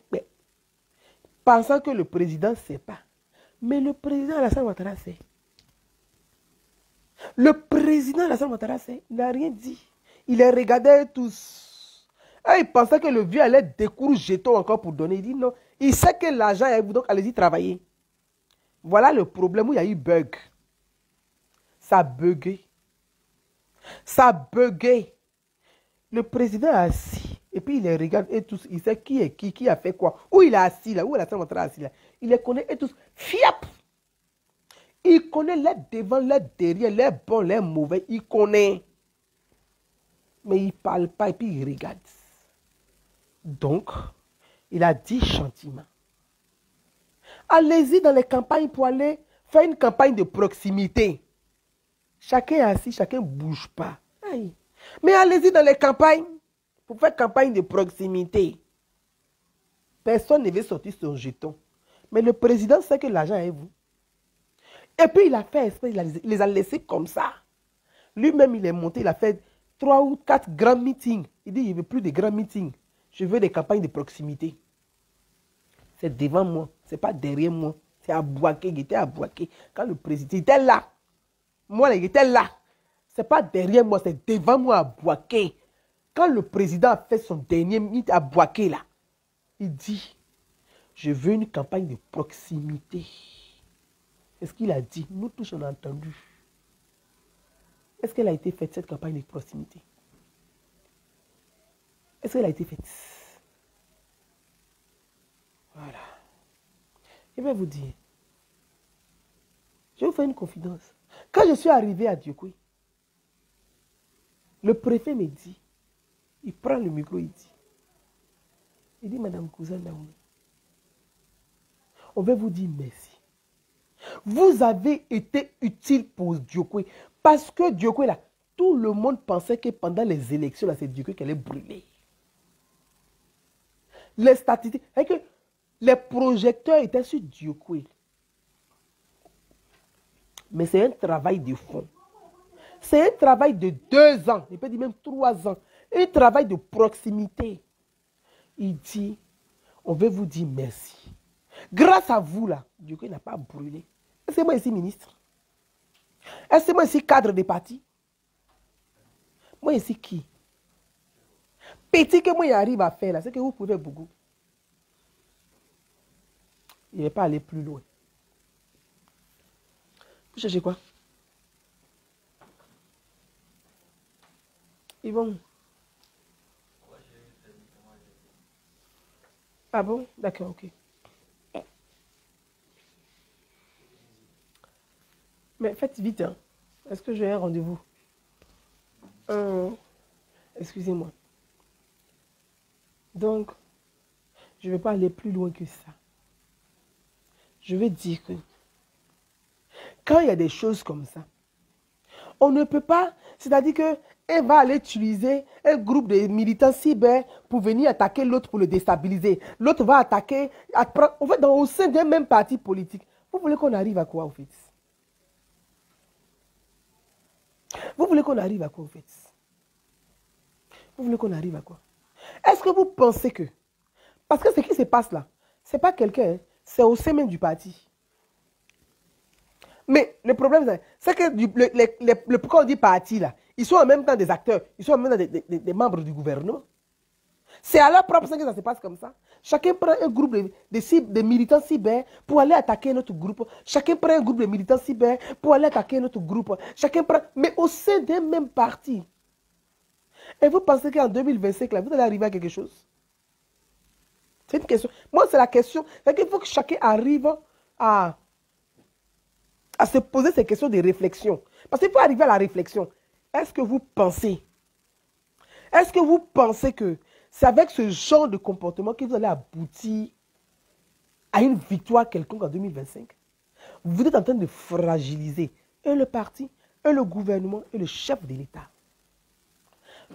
pensant que le président ne sait pas. Mais le président Alassane Ouattara sait. Le président Alassane Ouattara sait. Il n'a rien dit. Il les regardait tous. Et il pensait que le vieux allait découvrir jeton encore pour donner. Il dit non. Il sait que l'argent est avec vous, donc allez-y travailler. Voilà le problème où il y a eu bug. Ça a bugué. Ça a bugué. Le président est assis. Et puis il les regarde et tous. Il sait qui est qui a fait quoi. Où il est assis là. Où Alassane Ouattara est assis là. Il les connaît et tous. Fiap. Il connaît les devants, les derrière, les bons, les mauvais. Il connaît. Mais il ne parle pas et puis il regarde. Donc, il a dit gentiment. Allez-y dans les campagnes pour aller faire une campagne de proximité. Chacun est assis, chacun ne bouge pas. Aïe. Mais allez-y dans les campagnes pour faire campagne de proximité. Personne ne veut sortir son jeton. Mais le président sait que l'argent est vous. Et puis il a fait espèce, il les a laissés comme ça. Lui-même, il est monté, il a fait 3 ou 4 grands meetings. Il dit, il ne veut plus de grands meetings. Je veux des campagnes de proximité. C'est devant moi, ce n'est pas derrière moi. C'est à Bouaké, il était à Bouaké. Quand le président était là, moi, il était là. Ce n'est pas derrière moi, c'est devant moi à Bouaké. Quand le président a fait son dernier meeting à Bouaké, là, il dit, je veux une campagne de proximité. Est-ce qu'il a dit? Nous tous, on a entendu. Est-ce qu'elle a été faite, cette campagne de proximité? Est-ce qu'elle a été faite? Voilà. Je vais vous dire. Je vais vous faire une confidence. Quand je suis arrivé à Diokoué, le préfet me dit, Il prend le micro, il dit, Madame Cousin Naomi, on veut vous dire merci. Vous avez été utile pour Diokwe. Parce que Diokwe, là, tout le monde pensait que pendant les élections, là, c'est Diokwe qui allait brûler. Les statistiques, c'est que les projecteurs étaient sur Diokwe. Mais c'est un travail de fond. C'est un travail de 2 ans, je peux dire même 3 ans. Un travail de proximité. Il dit, on veut vous dire merci. Grâce à vous, là, Diokwe n'a pas brûlé. Est-ce que moi ici ministre? Est-ce que moi ici cadre de parti? Moi ici qui? Petit que moi j'arrive à faire là, c'est que vous pouvez beaucoup. Il n'est pas allé plus loin. Vous cherchez quoi? Ils vont. Ah bon? D'accord, ok. Mais faites vite, hein. Est-ce que j'ai un rendez-vous? Excusez-moi. Donc, je ne vais pas aller plus loin que ça. Je vais dire que quand il y a des choses comme ça, on ne peut pas, c'est-à-dire qu'elle va aller utiliser un groupe de militants cyber pour venir attaquer l'autre pour le déstabiliser. L'autre va attaquer, en fait, au sein d'un même parti politique. Vous voulez qu'on arrive à quoi, en fait? Vous voulez qu'on arrive à quoi, en fait? Vous voulez qu'on arrive à quoi? Est-ce que vous pensez que... Parce que ce qui se passe là, ce n'est pas quelqu'un, hein, c'est au sein même du parti. Mais le problème, c'est que pourquoi on dit parti là, ils sont en même temps des acteurs, ils sont en même temps des membres du gouvernement. C'est à leur propre sein que ça se passe comme ça. Chacun prend un groupe de militants cyber pour aller attaquer notre groupe. Chacun prend un groupe de militants cyber pour aller attaquer notre groupe. Chacun prend, mais au sein d'un même parti. Et vous pensez qu'en 2025, là, vous allez arriver à quelque chose? C'est une question. Moi, c'est la question. C'est qu'il faut que chacun arrive à se poser ces questions de réflexion. Parce qu'il faut arriver à la réflexion. Est-ce que vous pensez que c'est avec ce genre de comportement que vous allez aboutir à une victoire quelconque en 2025? Vous êtes en train de fragiliser et le parti, et le gouvernement, et le chef de l'État.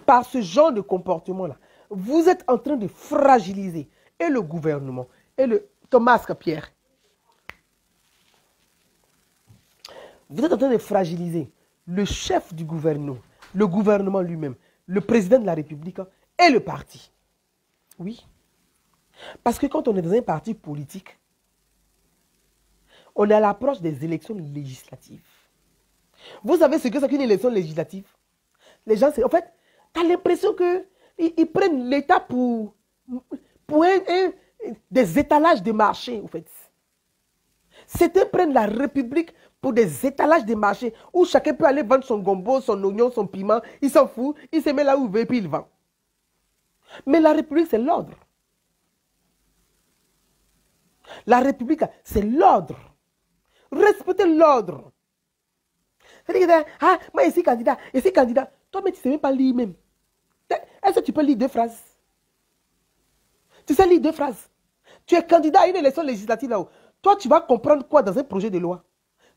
Par ce genre de comportement-là, vous êtes en train de fragiliser et le gouvernement, et le... Ton masque, Pierre. Vous êtes en train de fragiliser le chef du gouvernement, le gouvernement lui-même, le président de la République et le parti. Oui. Parce que quand on est dans un parti politique, on est à l'approche des élections législatives. Vous savez ce que c'est qu'une élection législative? Les gens, en fait, tu as l'impression qu'ils prennent l'État pour des étalages de marché, en fait. Certains prennent la République pour des étalages de marché où chacun peut aller vendre son gombo, son oignon, son piment. Il s'en fout, il se met là où il veut et puis il vend. Mais la République, c'est l'ordre. La République, c'est l'ordre. Respectez l'ordre. C'est-à-dire, ah, moi, ici candidat. Toi, mais tu ne sais même pas lire même. Est-ce que tu peux lire 2 phrases? Tu sais lire 2 phrases. Tu es candidat à une élection législative là-haut. Toi, tu vas comprendre quoi dans un projet de loi?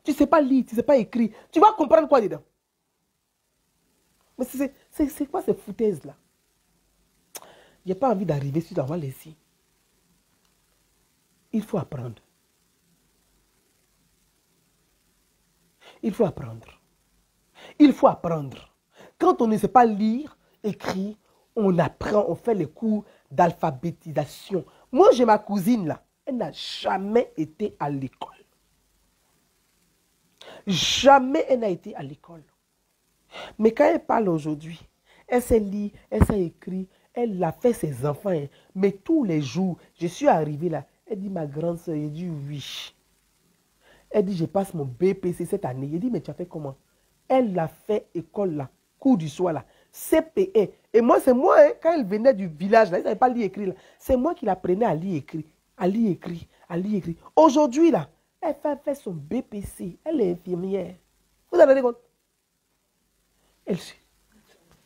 Tu ne sais pas lire, tu ne sais pas écrire. Tu vas comprendre quoi dedans? Mais c'est quoi ces foutaises-là? Il n'y a pas envie d'arriver sur la voie ici. Il faut apprendre. Il faut apprendre. Il faut apprendre. Quand on ne sait pas lire, écrire, on apprend, on fait les cours d'alphabétisation. Moi, j'ai ma cousine là. Elle n'a jamais été à l'école. Jamais elle n'a été à l'école. Mais quand elle parle aujourd'hui, elle sait lire, elle sait écrire, elle a fait ses enfants. Hein. Mais tous les jours, je suis arrivé là. Elle dit, ma grande soeur, elle dit oui. Elle dit, je passe mon BPC cette année. Elle dit, mais tu as fait comment? Elle a fait école là, cours du soir là, CPE. Et moi, c'est moi, hein, quand elle venait du village là, elle ne savait pas lire écrire là. C'est moi qui l'apprenais à lire écrire, à lire écrire, à lire écrire. Aujourd'hui là, elle fait son BPC. Elle est infirmière. Vous en rendez compte? Elle suit.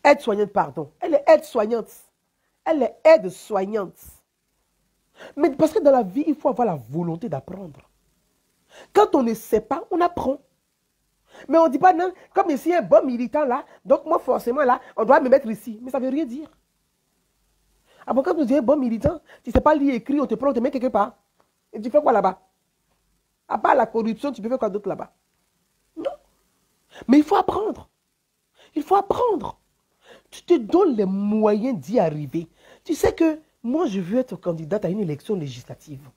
Aide-soignante, pardon. Elle est aide-soignante. Elle est aide-soignante. Mais parce que dans la vie, il faut avoir la volonté d'apprendre. Quand on ne sait pas, on apprend. Mais on ne dit pas, non, comme ici, un bon militant là, donc moi, forcément, là, on doit me mettre ici. Mais ça ne veut rien dire. Ah bon, quand tu dis un bon militant, tu ne sais pas lire, écrire, on te prend, on te met quelque part. Et tu fais quoi là-bas? À part la corruption, tu peux faire quoi d'autre là-bas? Non. Mais il faut apprendre. Il faut apprendre. Tu te donnes les moyens d'y arriver. Tu sais que moi, je veux être candidate à une élection législative.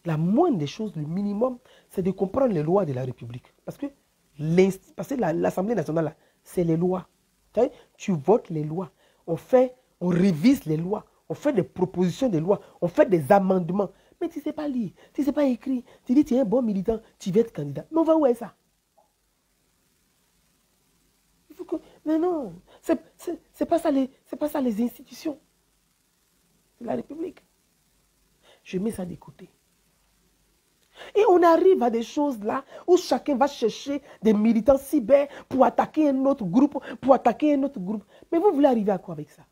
La moindre des choses, le minimum, c'est de comprendre les lois de la République. Parce que l'Assemblée nationale, c'est les lois. Tu votes les lois. On révise les lois. On fait des propositions de loi. On fait des amendements. Mais tu ne sais pas lire. Tu ne sais pas écrire. Tu dis, tu es un bon militant. Tu veux être candidat. Mais on va où est ça? Mais non. C'est pas ça les institutions de la République. Je mets ça de côté. Et on arrive à des choses là où chacun va chercher des militants cyber pour attaquer un autre groupe, Mais vous voulez arriver à quoi avec ça?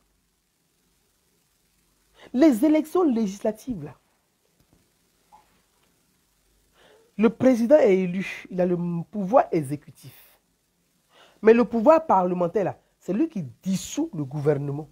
Les élections législatives là, le président est élu, il a le pouvoir exécutif. Mais le pouvoir parlementaire là, c'est lui qui dissout le gouvernement.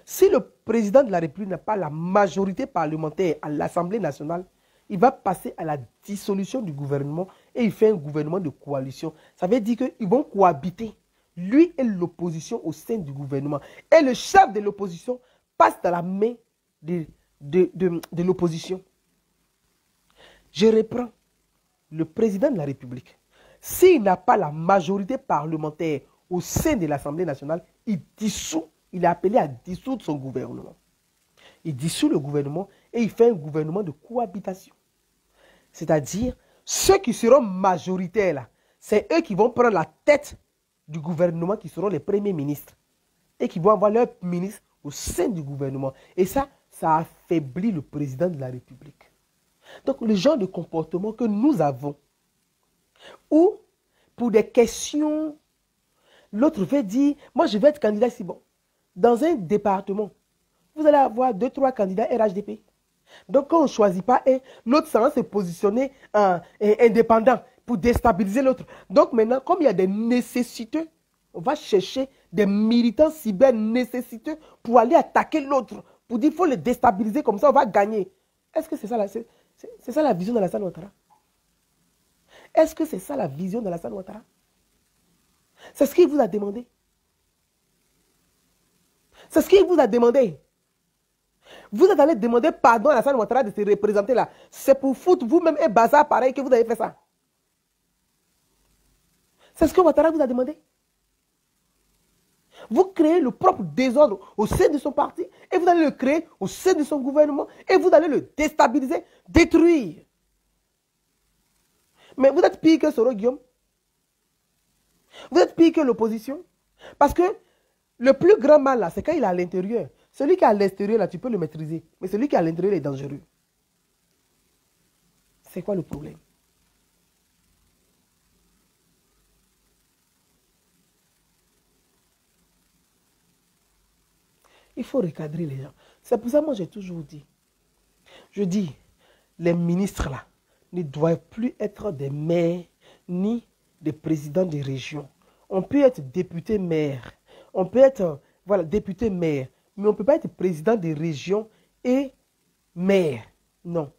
Si le président de la République n'a pas la majorité parlementaire à l'Assemblée nationale, il va passer à la dissolution du gouvernement et il fait un gouvernement de coalition. Ça veut dire qu'ils vont cohabiter, lui et l'opposition au sein du gouvernement. Et le chef de l'opposition passe dans la main de l'opposition. Je reprends. Le président de la République, s'il n'a pas la majorité parlementaire au sein de l'Assemblée nationale, il est appelé à dissoudre son gouvernement. Il dissout le gouvernement et il fait un gouvernement de cohabitation. C'est-à-dire, ceux qui seront majoritaires là, c'est eux qui vont prendre la tête du gouvernement, qui seront les premiers ministres. Et qui vont avoir leur ministre au sein du gouvernement. Et ça affaiblit le président de la République. Donc, le genre de comportement que nous avons, où, pour des questions, l'autre veut dire, moi je vais être candidat ici, bon. Dans un département, vous allez avoir 2-3 candidats RHDP. Donc, quand on ne choisit pas un, l'autre ça va se positionner indépendant pour déstabiliser l'autre. Donc, maintenant, comme il y a des nécessiteux, on va chercher des militants cyber nécessiteux pour aller attaquer l'autre, pour dire qu'il faut le déstabiliser, comme ça on va gagner. Est-ce que c'est ça c'est ça la vision d'Alassane Ouattara? Est-ce que c'est ça la vision d'Alassane Ouattara? C'est ce qu'il vous a demandé. C'est ce qu'il vous a demandé. Vous êtes allé demander pardon à Alassane Ouattara de se représenter là. C'est pour foutre vous-même un bazar pareil que vous avez fait ça. C'est ce que Ouattara vous a demandé. Vous créez le propre désordre au sein de son parti et vous allez le créer au sein de son gouvernement et vous allez le déstabiliser, détruire. Mais vous êtes pire que Soro Guillaume. Vous êtes pire que l'opposition. Parce que le plus grand mal là, c'est quand il est à l'intérieur. Celui qui est à l'extérieur là, tu peux le maîtriser. Mais celui qui est à l'intérieur est dangereux. C'est quoi le problème? Il faut recadrer les gens. C'est pour ça que moi j'ai toujours dit. Je dis, les ministres là ne doivent plus être des maires ni des présidents des régions. On peut être député maire. On peut être, voilà, député maire. Mais on ne peut pas être président des régions et maire. Non.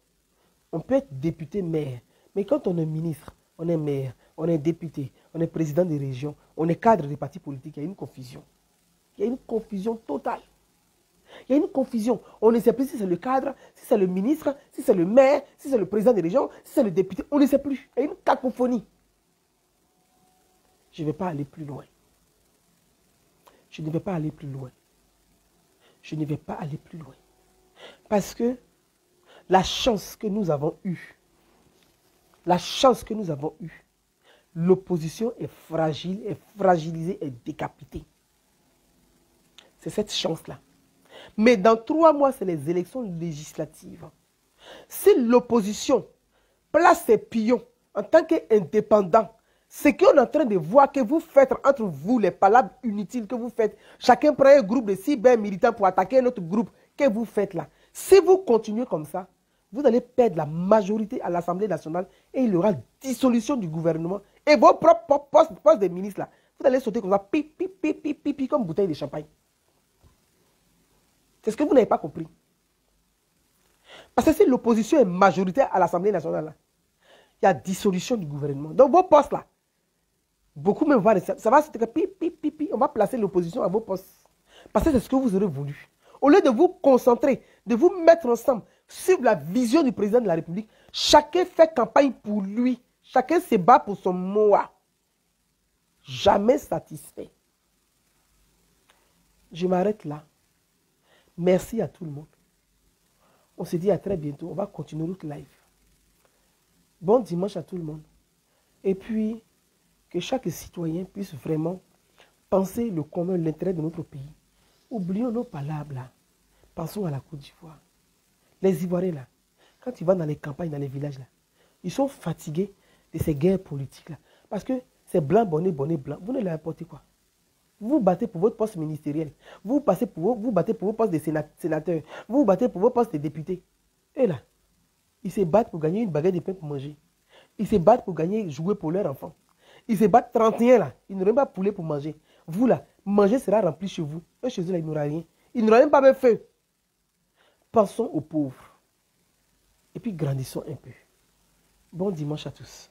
On peut être député maire. Mais quand on est ministre, on est maire, on est député, on est président des régions, on est cadre des partis politiques, il y a une confusion. Il y a une confusion totale. Il y a une confusion. On ne sait plus si c'est le cadre, si c'est le ministre, si c'est le maire, si c'est le président des régions, si c'est le député. On ne sait plus. Il y a une cacophonie. Je ne vais pas aller plus loin. Je ne vais pas aller plus loin. Je ne vais pas aller plus loin. Parce que la chance que nous avons eue, l'opposition est fragile, est fragilisée, est décapitée. C'est cette chance-là. Mais dans 3 mois, c'est les élections législatives. Si l'opposition place ses pions en tant qu'indépendant, Ce qu'on est en train de voir que vous faites entre vous, les palabres inutiles que vous faites, chacun prend un groupe de cyber-militants pour attaquer un autre groupe, que vous faites là. Si vous continuez comme ça, vous allez perdre la majorité à l'Assemblée nationale et il y aura dissolution du gouvernement. Et vos propres postes de ministres là, vous allez sauter comme ça, pi, comme bouteille de champagne. C'est ce que vous n'avez pas compris. Parce que si l'opposition est majoritaire à l'Assemblée nationale, là, il y a dissolution du gouvernement. Donc vos postes là, beaucoup même vont ça va se pi, on va placer l'opposition à vos postes. Parce que c'est ce que vous aurez voulu. Au lieu de vous concentrer, de vous mettre ensemble sur la vision du président de la République, chacun fait campagne pour lui. Chacun se bat pour son moi. Jamais satisfait. Je m'arrête là. Merci à tout le monde. On se dit à très bientôt. On va continuer notre live. Bon dimanche à tout le monde. Et puis, que chaque citoyen puisse vraiment penser le commun, l'intérêt de notre pays. Oublions nos palabres là. Pensons à la Côte d'Ivoire. Les Ivoiriens là, quand tu vas dans les campagnes, dans les villages là, ils sont fatigués de ces guerres politiques là. Parce que c'est blanc, bonnet, blanc. Vous ne leur apportez quoi? Vous vous battez pour votre poste ministériel. Vous battez pour vos postes de sénateurs. Vous vous battez pour vos postes de députés. Et là, ils se battent pour gagner une baguette de pain pour manger. Ils se battent pour gagner, jouer pour leurs enfants. Ils se battent 31 là. Ils n'auront pas poulet pour manger. Vous là, manger sera rempli chez vous. Et chez eux là, il n'aura rien. Ils n'auront même pas même feu. Pensons aux pauvres. Et puis grandissons un peu. Bon dimanche à tous.